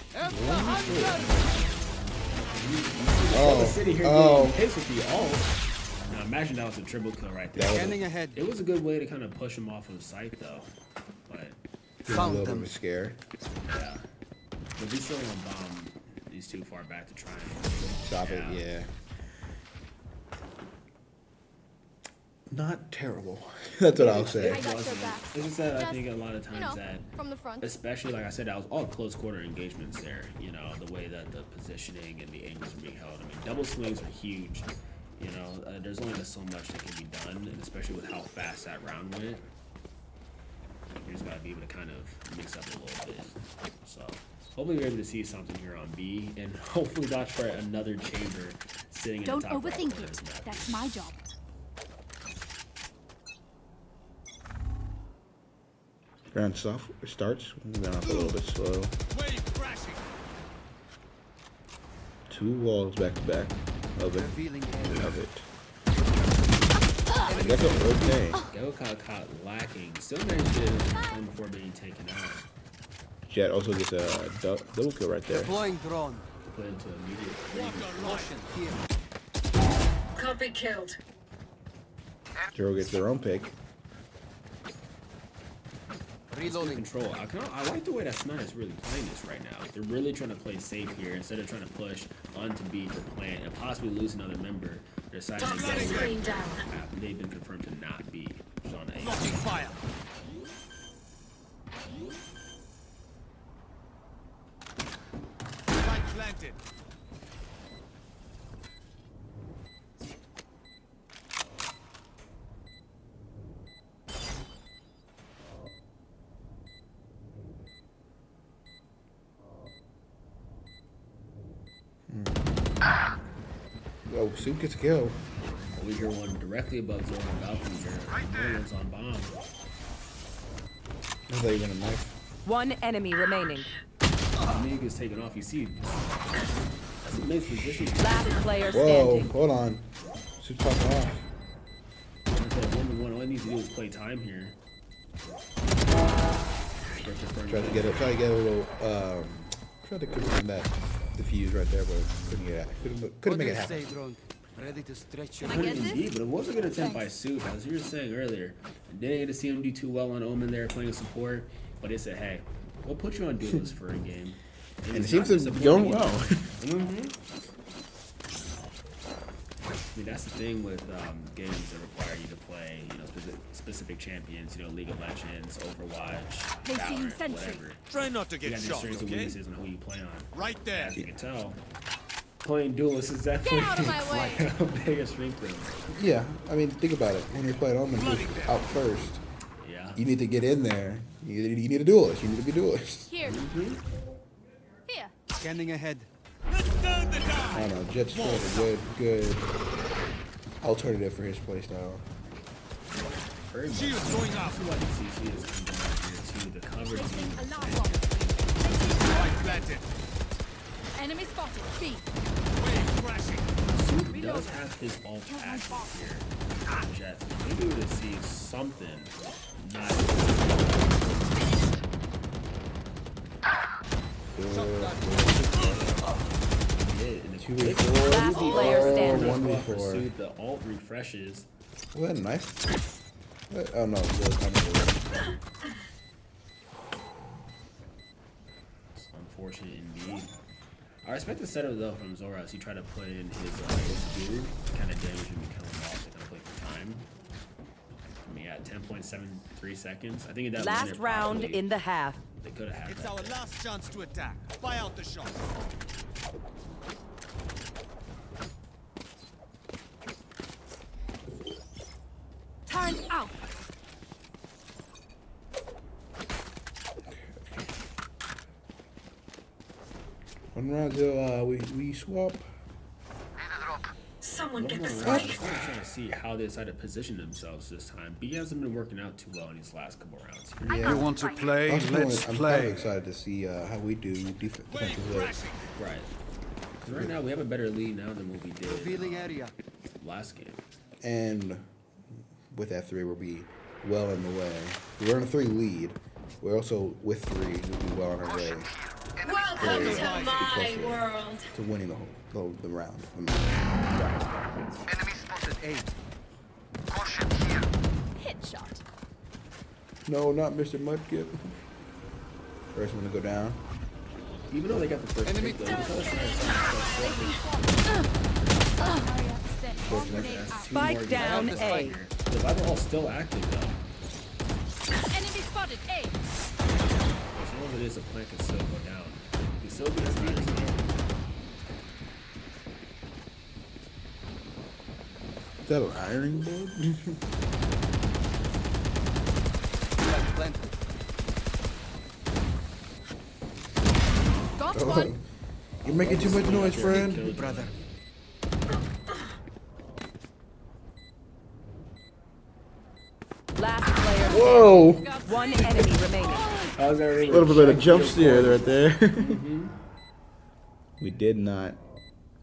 Oh, sitting here getting hits with the ult. Now imagine that was a triple kill right there. Scanning ahead. It was a good way to kind of push him off of sight though. But Give him a little bit of a scare. yeah. But he's still on bomb. He's too far back to try and Stop it, yeah. Not terrible. That's what I'll say. I got your back. It's just that I Just, think a lot of times you know, that, from the front. especially like I said, that was all close quarter engagements there. You know, the way that the positioning and the angles are being held. I mean, double swings are huge. You know, there's only so much that can be done, and especially with how fast that round went. You just gotta be able to kind of mix up a little bit. So hopefully we're able to see something here on B, and hopefully not try another chamber sitting in Don't the top right overthink corner it. of the map. That's my job. Ground soft starts. Going off a little bit slow. Two walls back to back. Love it. Revealing area. Love it. That's okay. Go caught lacking. Still managed to come before being taken out. Jet also gets a double kill right there. Deploying drone. Put into immediate. Caution here. Copy killed. Zero gets their own pick. Reloading. Control. I like the way that Snider's really playing this right now. They're really trying to play safe here instead of trying to push onto B for plant and possibly lose another member. They're deciding to Toxic go screen down. They've been confirmed to not be on A. Launching fire. Spike planted. Oh, Soup gets a kill. We hear one directly above Zoro on balcony here. Another one's on bomb. I thought you were gonna knife. One enemy remaining. Mig is taken off. You see, that's a nice position. Last player Whoa, standing. hold on. Soup's popping off. One, all I need to do is play time here. Tried to get a little tried to confirm that defuse right there, but couldn't get it. Couldn't make it happen. Say, drone? Ready to stretch your I get this? Indeed, but it was a good attempt by Soup, as you were saying earlier. Didn't get to see him do too well on Omen there playing support, but they said, hey, we'll put you on duelist for a game. And it seems to be going well. I mean, that's the thing with games that require you to play, you know, specific champions, you know, League of Legends, Overwatch, Placing Valorant, sentry. whatever. Try not to You get got shot, strengths and okay? weaknesses on who you play on. Right there. As you can tell, playing duelist is definitely Get out of my way. like a bigger strength thing. Yeah, I mean, think about it. When you're playing Omen out first, Yeah. you need to get in there. You need a duelist. You need to be duelist. Here. Here. Scanning ahead. Let's turn the I tide. don't know. Jet's still a good alternative for his playstyle. Very much. Shields going up. I like CC is coming out here too. The coverage Placing being alarm bomb. Spike planted. Enemy spotted. B. Wave crashing. Soup does have his ult active here. Jet. Maybe we would see something. Not Last player standing. 1v4. The alt refreshes. Well, nice. Oh no, it's really coming. It's unfortunate indeed. I respect the setup though from Zora as he tried to put in his do kind of damage him becoming off to kind of play for time. I mean, yeah, 10.73 seconds. I think in that Last minute, round probably in the half. they could have had It's that. our last chance to attack. Fire out the shot. Turn out. One round till we swap. Someone get the One more round. spike. I'm trying to see how they decided to position themselves this time. B hasn't been working out too well in these last couple rounds. Yeah. You want to play? I'm kind of play. excited to see how we do defensively. Right. 'Cause right now we have a better lead now than what we did Revealing area. last game. And with that 3, we'll be well in the way. We're on a 3 lead. We're also with 3. We'll be well on our way. Well Welcome to my world. to winning the round. Enemy spotted A. Caution here. Headshot. No, not Mr. Mudkip. First one to go down. Even though they got the first Enemy pick, though, it's Spike down A. the Bible all still active though. Enemy spotted A. As long as it is, a plant can still go down. You can still be a Snider Esports. Is that an ironing board? Flag planted. Got Oh, one. you're making too much noise, friend. Brother. Last player. Whoa! One enemy remaining. A A little bit of a jump scare right there. We did not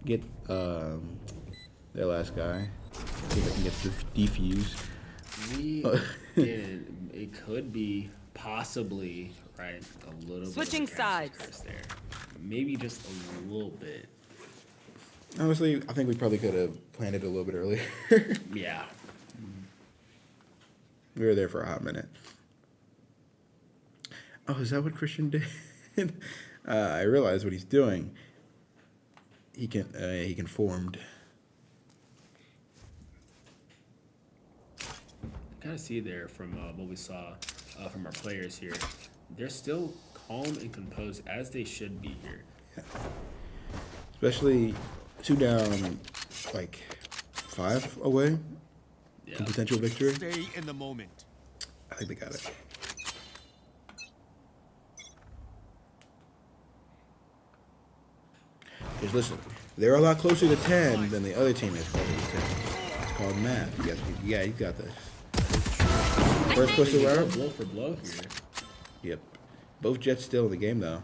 get their last guy. See if I can get the defuse. We didn't. It could be possibly right a little Switching bit of a sides. curse there. Maybe just a little bit. Honestly, I think we probably could have planned it a little bit earlier. Yeah. We were there for a hot minute. Oh, is that what Christian did? I realized what he's doing. He conformed. Kind of see there from what we saw from our players here. They're still calm and composed as they should be here. Yeah. Especially 2 down, like 5 away Yeah. from potential victory. Stay in the moment. I think they got it. Just listen, they're a lot closer to 10 than the other team is closer to 10. It's called math. You got this. First push around. Blow for blow here. Yep. Both Jets still in the game though.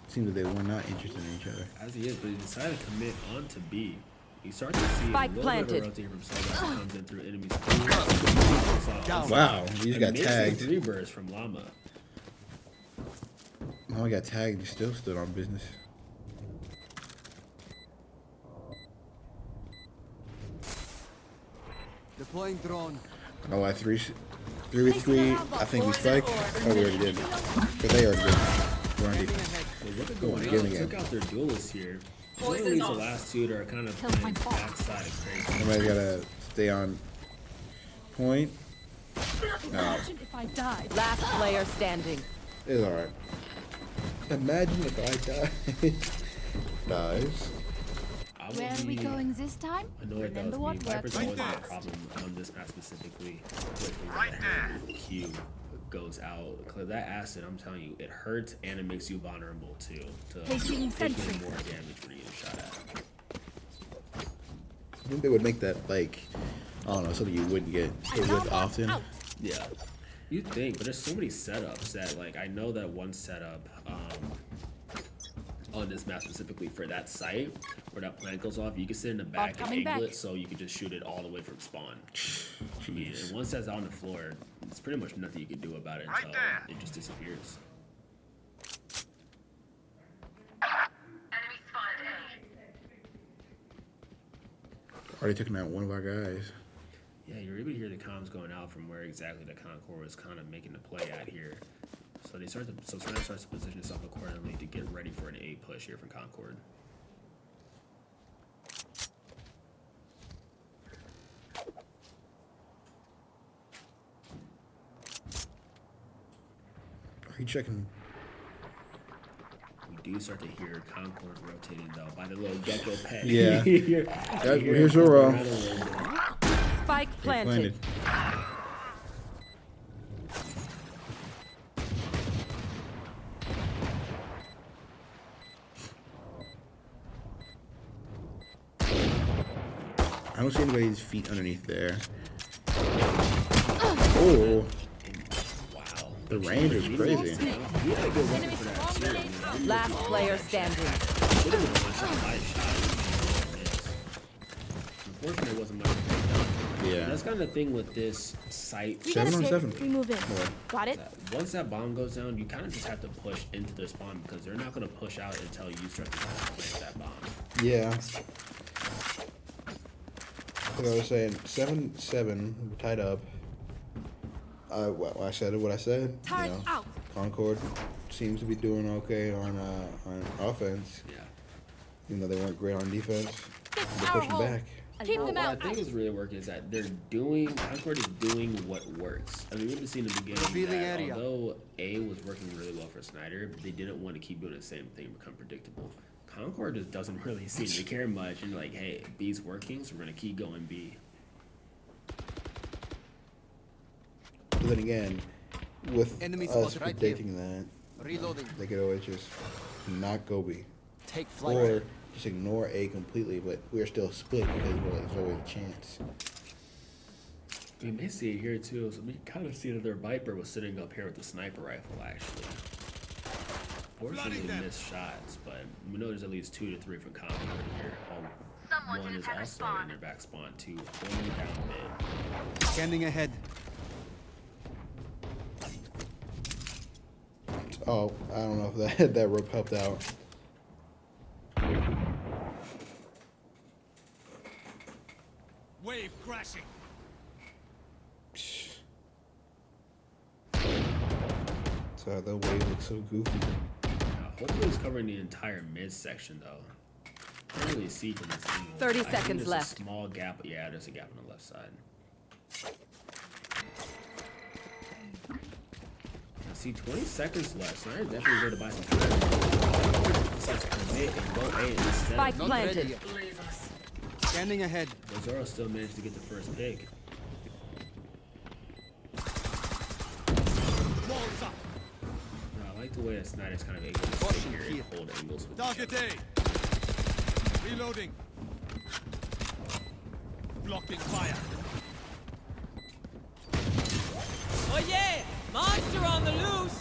Seems that they were not interested in each other. As he is, but he decided to commit on to B. You start to see Spike a little planted. bit of rotation from Snider as it comes in through enemies. Wow, he just got tagged. 3 bursts from Llama. Oh, I got tagged. He still stood on business. Deploying drone. Oh, I 3v3. I think we spike. Oh, we already did. But they already did. We're on defense. Well, look at Go on, going get out. in the Took game. out their duelists here. Voices Really, the off. last 2 that are kind of playing backside of crazy. Somebody gotta stay on point. Imagine if I died. Last player standing. It's alright. Imagine if I die. Dies. I would Where are we be going this time? annoyed that Remember was me. what Viper's worked? always had a problem on this map specifically with the way the Q goes out. 'Cause that acid, I'm telling you, it hurts and it makes you vulnerable too to Taking taking sentry. more damage when you get shot at. I think they would make that like, I don't know, something you wouldn't get hit with often. Yeah, you think, but there's so many setups that like I know that one setup on this map specifically for that site where that plant goes off, you can sit in the back and coming angle back. it so you can just shoot it all the way from spawn. I mean, Jeez. and once that's out on the floor, it's pretty much nothing you can do about it until it just disappears. Enemy spotted Already taking out one of our guys. Yeah, you're able to hear the comms going out from where exactly the Concord was kind of making the play at here. So Snider starts to position itself accordingly to get ready for an A push here from Concord. Are you checking? We do start to hear Concord rotating though by the little gecko pet. Yeah. That, here's your roll. Spike They planted. I don't see anybody's feet underneath there. Oh, Wow. the range is crazy. We had a good weapon for that too. You know? Last player standing. Should have been a one-shot live shot. Unfortunately, it wasn't much of a Yeah. That's kind of the thing with this site. We 7 got on a 7. pick. We move in. More. Got it? Once that bomb goes down, you kind of just have to push into the spawn because they're not going to push out until you start to plant that bomb. Yeah. Like I was saying, 7-7, we're tied up. Well, I said what I said. Turret out. Concord seems to be doing okay on offense, Yeah. even though they weren't great on defense. They're our pushing hole. back. Keep them What I out. think is really working is that Concord is doing what works. I mean, we've been seeing in the beginning Revealing that area. although A was working really well for Snider, they didn't want to keep doing the same thing and become predictable. Concord just doesn't really seem to care much and like, hey, B's working, so we're going to keep going B. But then again, with Enemy us spot right predicting that, Reloading. they could always just not go B. Take flight. Or just ignore A completely, but we're still split because there's always a chance. We may see it here too, so we kind of see that their Viper was sitting up here with the sniper rifle actually. Fortunately, we missed shots, but we know there's at least 2 to 3 from Concord here. One is also in their back spawn, 2 only down mid. Scanning ahead. Oh, I don't know if that rope helped out. Wave crashing. So the wave looks so goofy. Hopefully it's covering the entire mid section though. I can't really see from this angle. 30 I think seconds there's left. A small gap. Yeah, there's a gap on the left side. I see 20 seconds left. So I'm definitely going to buy some time. Decides to commit and go A instead. Spike Not planted. ready yet. Scanning ahead. Zoro still managed to get the first pick. Walls up. I like the way that Snider's kind of able to sit here and hold angles with each Target other. A. Reloading. Blocking fire. Oh yeah! Monster on the loose!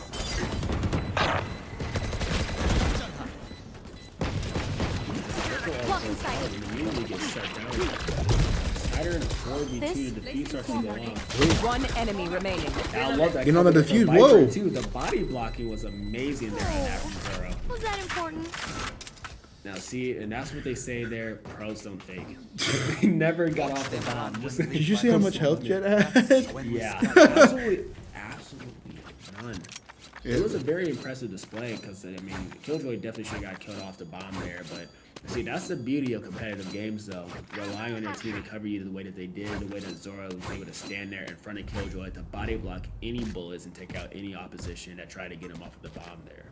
Blocking sight. Immediately gets shut down. Snider in a 4v2, the defeat starts to go off. One enemy remaining. I love that. Get on the cover with defuse, Viper, whoa. Too. The body blocking was amazing there on that from Zoro. Was that important? Now see, and that's what they say there, pros don't fake. They never got off the bomb. Did you see how much health Jet had? Yeah, absolutely none. Yeah. It was a very impressive display because, I mean, Killjoy definitely should have got killed off the bomb there, but see, that's the beauty of competitive games, though. Relying on your team to cover you the way that they did, the way that Zoro was able to stand there in front of Killjoy to body block any bullets and take out any opposition that tried to get him off of the bomb there.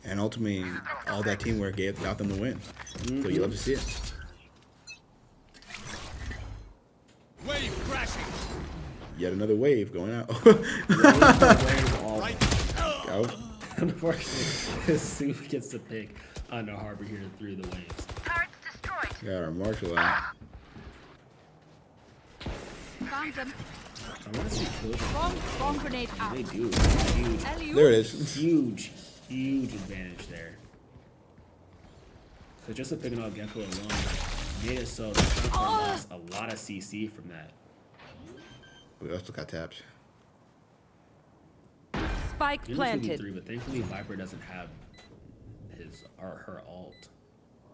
And ultimately, all that teamwork got them the win. So you love to see it. Wave crashing. Yet another wave going out. Right. Out. Unfortunately, Sue gets the pick on the harbor here through the waves. Turrets destroyed. Got our marshal out. Found them. I want to see Killjoy. Bomb grenade out. They do. It's huge. Alley-oop. There it is. Huge advantage there. So just to picking off Gecko alone made it so that Concord lost a lot of CC from that. We also got tapped. Spike It was planted. 3, but thankfully Viper doesn't have his or her ult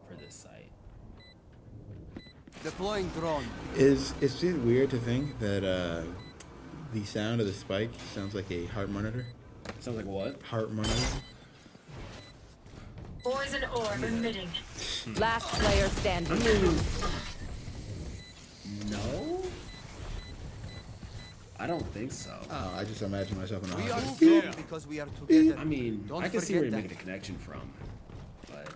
for this site. Deploying drone. Is it weird to think that the sound of the spike sounds like a heart monitor? Sounds like what? Heart monitor? Poison orb emitting. Last player standing. No? I don't think so. I just imagine myself in a We are hospital. strong because we are together. I mean, Don't I can see where forget you're making that. a connection from, but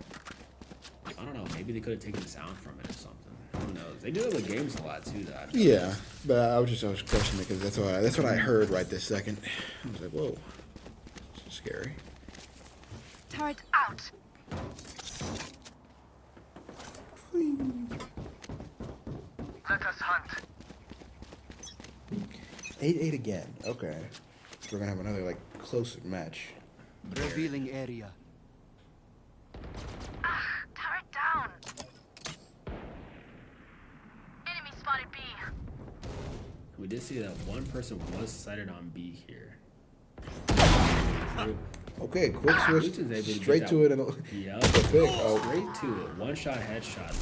I don't know. Maybe they could have taken the sound from it or something. Who knows? They do it with games a lot too. That Yeah, but I was questioning it because that's what I heard right this second. I was like, whoa, it's scary. Turret Out. Let us hunt. 8-8 again. Okay, we're gonna have another like close match. Revealing area. Turret down. Enemy spotted B. we did see that one person was sighted on B here. Okay, quick switch Luton's able to straight get to it and Yep. the pick. Oh, Straight to it. One shot headshot.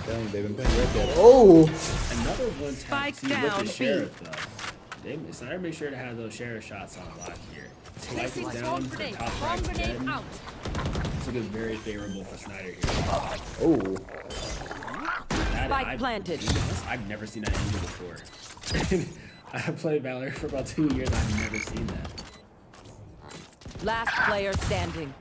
dang, they've been playing Red Dead. Oh, Another one tap. Spike See, with down, the sheriff though. Snider made sure to have those sheriff shots on lock here. Slice Placing it down swarm for grenade. top Swarm right grenade dead. out. It's looking very favorable for Snider here. oh. Spike planted. I've never seen that angle before. I played Valorant for about 2 years. I've never seen that. Last player standing.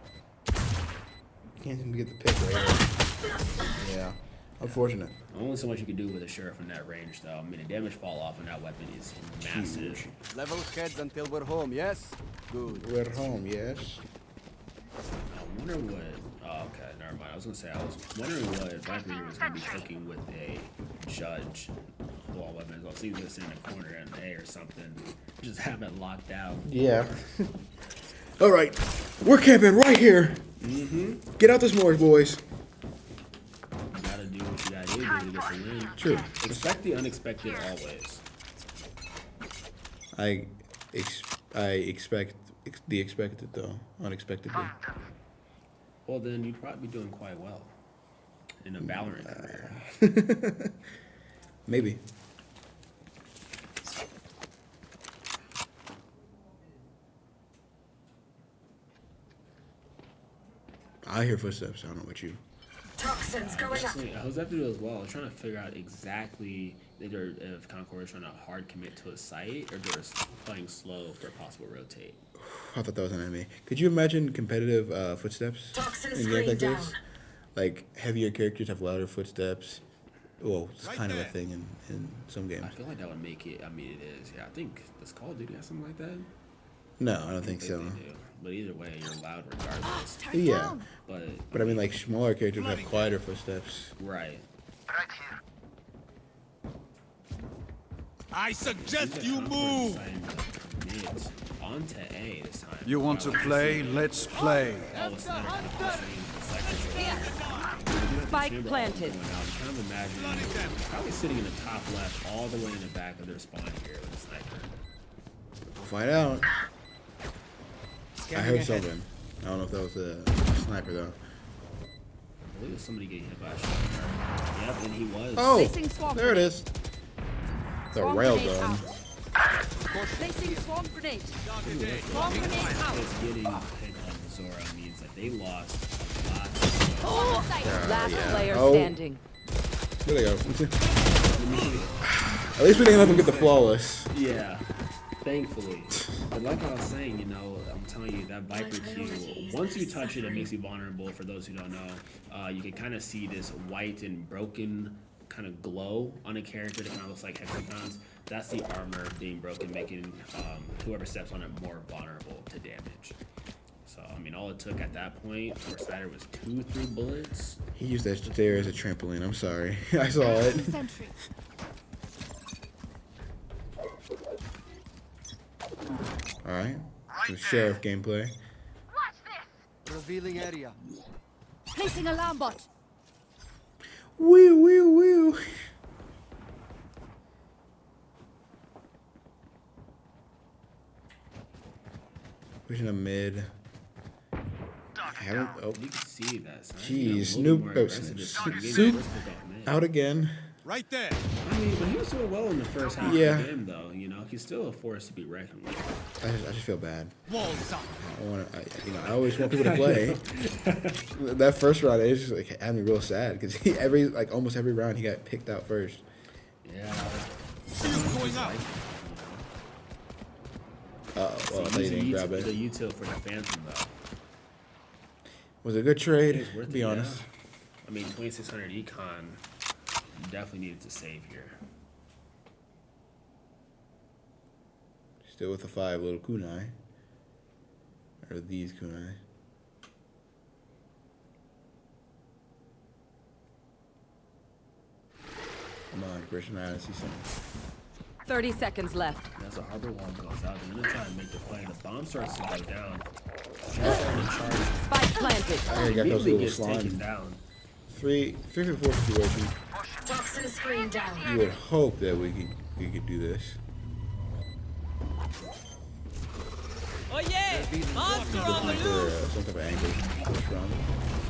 Can't even get the pick right. Yeah, unfortunate. Only so much you can do with a sheriff in that range, though. I mean, the damage fall off on that weapon is massive. Level heads until we're home, yes? Good. We're home, yes. I wonder what. Oh, okay, never mind. I was gonna say I was wondering what Viper here was gonna be cooking with a judge. Wall weapons. I'll see this in the corner and A or something. Just have it locked down. Yeah. All right, we're camping right here. Get out this morgue, boys. You gotta do what you gotta do to get the win. True. Expect the unexpected always. I expect the expected though, unexpectedly. Well, then you'd probably be doing quite well in a Valorant career. Maybe. I hear footsteps. I don't know about you. Toxins going up. Honestly, I was after it as well. I was trying to figure out exactly if Concord is trying to hard commit to a site or they're playing slow for a possible rotate. I thought that was an enemy. Could you imagine competitive footsteps Toxin in games like screen this? down. Like heavier characters have louder footsteps. Well, it's kind of a thing in some games. I feel like that would make it. I mean, it is. Yeah, I think does Call of Duty have something like that? No, I don't think so. They do. But either way, you're loud regardless. Yeah, But I mean, like smaller characters have quieter footsteps. right. Right here. I suggest you move. Mids onto A this time. You want to play? Let's play. All of a sudden, Spike planted. Kind of imagine probably sitting in the top left, all the way in the back of their spawn here with a sniper. We'll find out. I heard ahead. something. I don't know if that was a sniper though. I believe it was somebody getting hit by a shot. Yep, and he was. Oh, Placing swarm there it is. The Swarm rail grenade gun. out. Placing swarm grenade. Swarm grenade out. Getting hit on Zora means that they lost a lot. Last yeah. player Oh. standing. There they go. At least we didn't let them get the flawless. Yeah, thankfully. But like I was saying, you know, I'm telling you, that Viper Q, once you touch it, it makes you vulnerable. For those who don't know, you can kind of see this white and broken kind of glow on a character that kind of looks like hexagons. That's the armor being broken, making whoever steps on it more vulnerable to damage. So, I mean, all it took at that point for Snider was 2-3 bullets. He used that stair as a trampoline. I'm sorry. I saw it. Sentry. All right. Some sheriff gameplay. Watch this. Revealing area. Placing alarm bot. Woo, woo, woo. Pushing a mid. Haven't. Oh, You can see that. Snider jeez. getting a little Snoop. more Oh, aggressive this time. Getting Soup. the first pick off mid. Out again. Right there. I mean, but he was doing well in the first half Yeah. of the game, though. You know, he's still a force to be reckoned with. I just feel bad. Walls up. I always want people to play. That first round, it just like had me real sad because almost every round he got picked out first. Yeah. Shield going up. Well, I thought you didn't grab The it. util for the Phantom, though. Was it a good It trade? was worth Be it, yeah. honest. I mean, 2600 econ definitely needed to save here. Still with the 5 little kunai. Or these kunai. Come on, Christian, I see something. 30 seconds left. As the harbor wall goes out, they're gonna try and make the play. The bomb starts to go down. Starting to charge. Spike planted. I got those Immediately little gets taken slime. down. 3v4 situation. Toxin screen down. You would hope that we could do this. Oh yeah! Monster on the Looking loose! for some type of angle push run.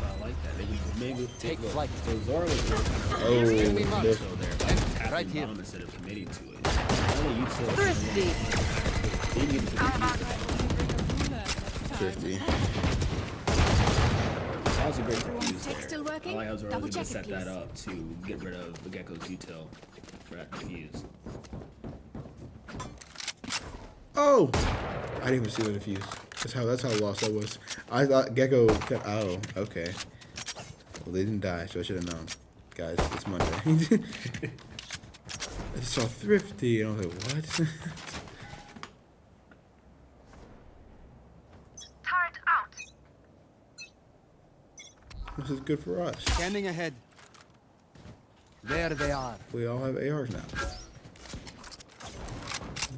I like that. Maybe Take flight. So Zora was really kind of Oh, so this- there, but tapping Right here. bomb instead of committing to it. Only utility. Thrifty. Didn't get to the 50. That was a great defuse Tech there. still working? I like how Zora Double was able to check set it, that please. up to get rid of the Gecko's util for that defuse. Oh! I didn't even see the defuse. That's how lost I was. I thought Gecko. Oh, okay. Well, they didn't die, so I should have known. Guys, it's Monday. I just saw Thrifty, and I was like, what? Turret out. This is good for us. Scanning ahead. There they are. We all have ARs now.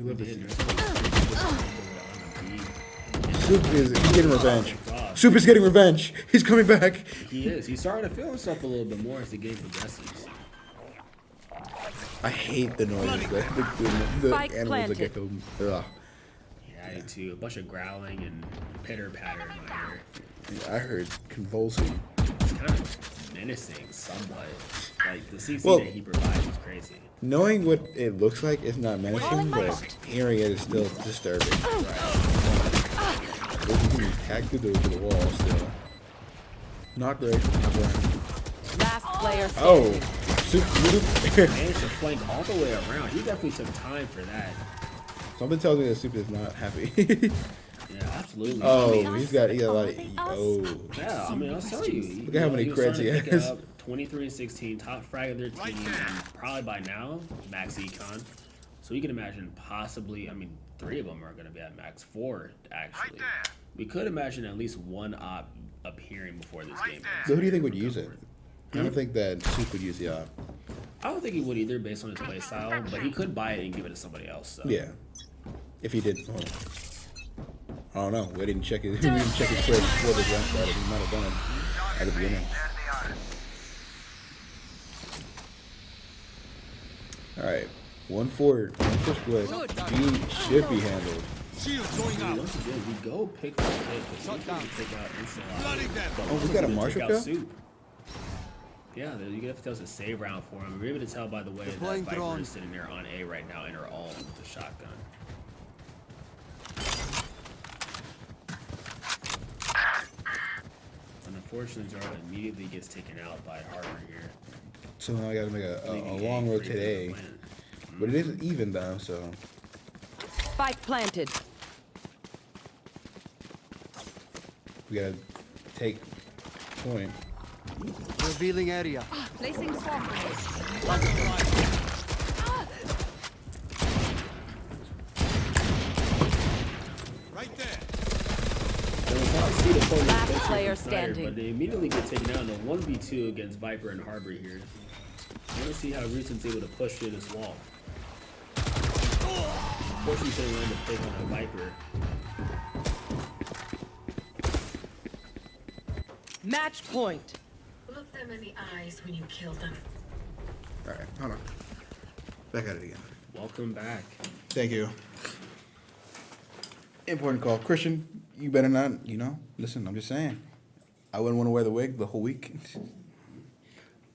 We love this. Soup is getting revenge. Soup is getting revenge. He's coming back. He is. He's starting to feel himself a little bit more as the game progresses. I hate the noise that the Spike animals that planted. Gecko. Ugh. Yeah, I do too. A bunch of growling and pitter patter in my ear. I heard convulsing. It's kind of menacing somewhat. Like the CC Well- that he provides is crazy. Knowing what it looks like is not menacing, but hearing it is still disturbing. You can hack through the wall still. Not great. Not great. Last player Oh, standing. Managed to flank all the way around. He definitely took time for that. Something tells me that Soup is not happy. Yeah, absolutely. Oh, I mean, he's got a lot of. Oh, yeah, I mean, I'll tell you. Look at how many was creds starting he to pick has. up 23 and 16, top frag of their team, and probably by now, max econ. So you can imagine possibly, I mean, 3 of them are going to be at max 4, actually. We could imagine at least one op appearing before this game ends. so who do you think would use it? I don't think that Soup would use the op. I don't think he would either, based on his play style, but he could buy it and give it to somebody else. So. Yeah, if he did. Oh. I don't know. We didn't check it. We didn't check his plays before the jump started. He might have done it at the beginning. All right, 1-4 split. You should be handled. Shield going out. Once again, we go pick for pick, but sometimes we take out instant. Flooding them. Oh, we got a Marshall kill? Soup. Yeah, you have to tell us a save round for him. We're able to tell by the way that Deploying Viper drone. is sitting there on A right now in her all with the shotgun. And unfortunately, Zara immediately gets taken out by Harbor here. So now I got to make a Leaving long A road free for today, the win. but it is even though. So Spike planted. we gotta take point. Revealing area. Placing swarm grenade. Right there. Last player Snider, standing. but they immediately get taken out in a 1v2 against Viper and Harbor here. I want to see how Rutan's able to push through this wall. Unfortunately, he couldn't land the pick on a Viper. Match point. Look them in the eyes when you kill them. All right, hold on. Back at it again. Welcome back. Thank you. Important call, Christian. You better not. Listen. I'm just saying. I wouldn't want to wear the wig the whole week.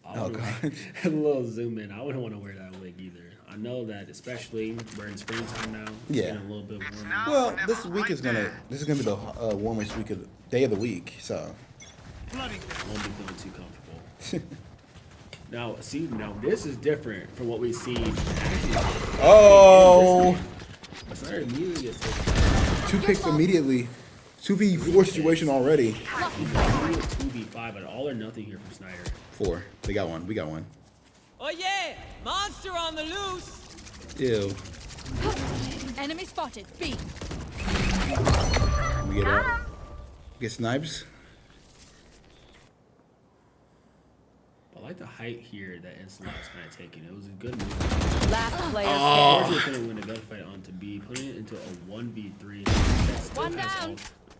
Oh God. A little zoom in. I wouldn't want to wear that wig either. I know that, especially we're in springtime now. It's Yeah. getting a little bit warmer. Well, this is gonna be the warmest day of the week. So. Flooding them. Won't be feeling too comfortable. Now, this is different from what we've seen. Actually, Oh. Snider immediately gets taken. 2 picks immediately. 2v4 situation already. 2v5, but all or nothing here from Snider. 4. They got one. We got one. Oh yeah! Monster on the loose! Ew. Enemy spotted. B. We get up. Get snipes. I like the height here that Insolite is kind of taking. It was a good move. Last player Unfortunately, standing. couldn't win the gunfight onto B, putting it into a 1v3. That still One has down. all.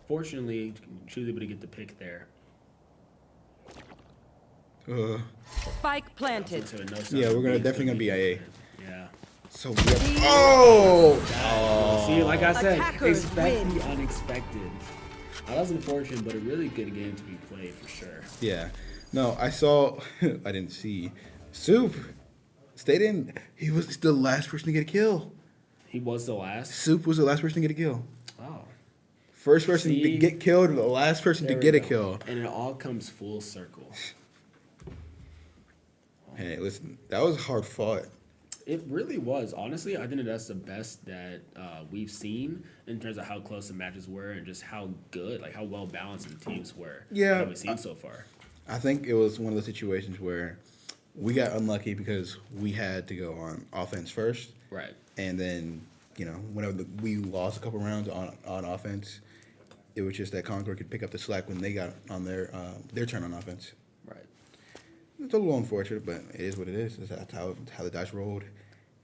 Fortunately, she was able to get the pick there. Spike planted. Yeah, we're definitely gonna be IA. Yeah. So we have, oh, See, like I said, Attackers expect win. the unexpected. That was unfortunate, but a really good game to be played for sure. yeah. No, I saw. I didn't see. Soup stayed in. He was the last person to get a kill. He was the last. Soup was the last person to get a kill. Oh. First person to See? get killed, and the last person to There we get a go. kill. And it all comes full circle. Hey, listen, that was hard fought. It really was. Honestly, I think that's the best that we've seen in terms of how close the matches were and just how good, like how well balanced the teams were. Yeah, that we've seen so far. I think it was one of those situations where we got unlucky because we had to go on offense first. Right. And then, whenever we lost a couple rounds on offense, it was just that Concord could pick up the slack when they got on their turn on offense. Right. It's a little unfortunate, but it is what it is. That's how the dice rolled.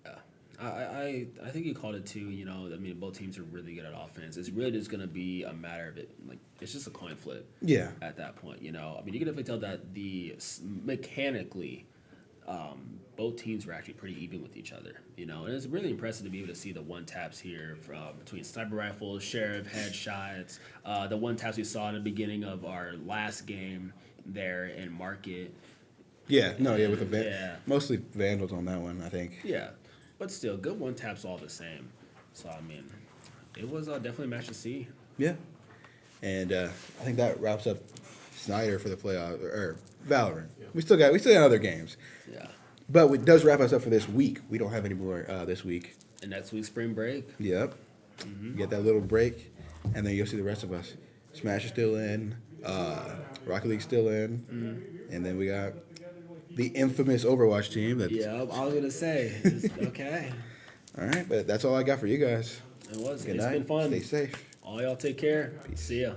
Yeah. I think you called it too. I mean, both teams are really good at offense. It's really just going to be a matter of it. Like, it's just a coin flip. Yeah. At that point, I mean, you can definitely tell that mechanically, both teams were actually pretty even with each other. And it's really impressive to be able to see the one taps here from between sniper rifles, sheriff headshots, the one taps we saw in the beginning of our last game there in Market. Yeah, with the Yeah. mostly Vandals on that one, I think. Yeah, but still, good one taps all the same. So I mean, it was definitely a match to see. Yeah, and I think that wraps up Snider for the playoff or Valorant. Yeah. We still got other games. Yeah, but it does wrap us up for this week. We don't have any more this week. And next week's spring break. Yep. Mm-hmm. Get that little break, and then you'll see the rest of us. Smash is still in. Rocket League's still in, and then we got the infamous Overwatch team. Yeah, I was gonna say. Okay. All right, but that's all I got for you guys. It was. Good It's night. been fun. Stay safe. All y'all take care. Peace. See ya.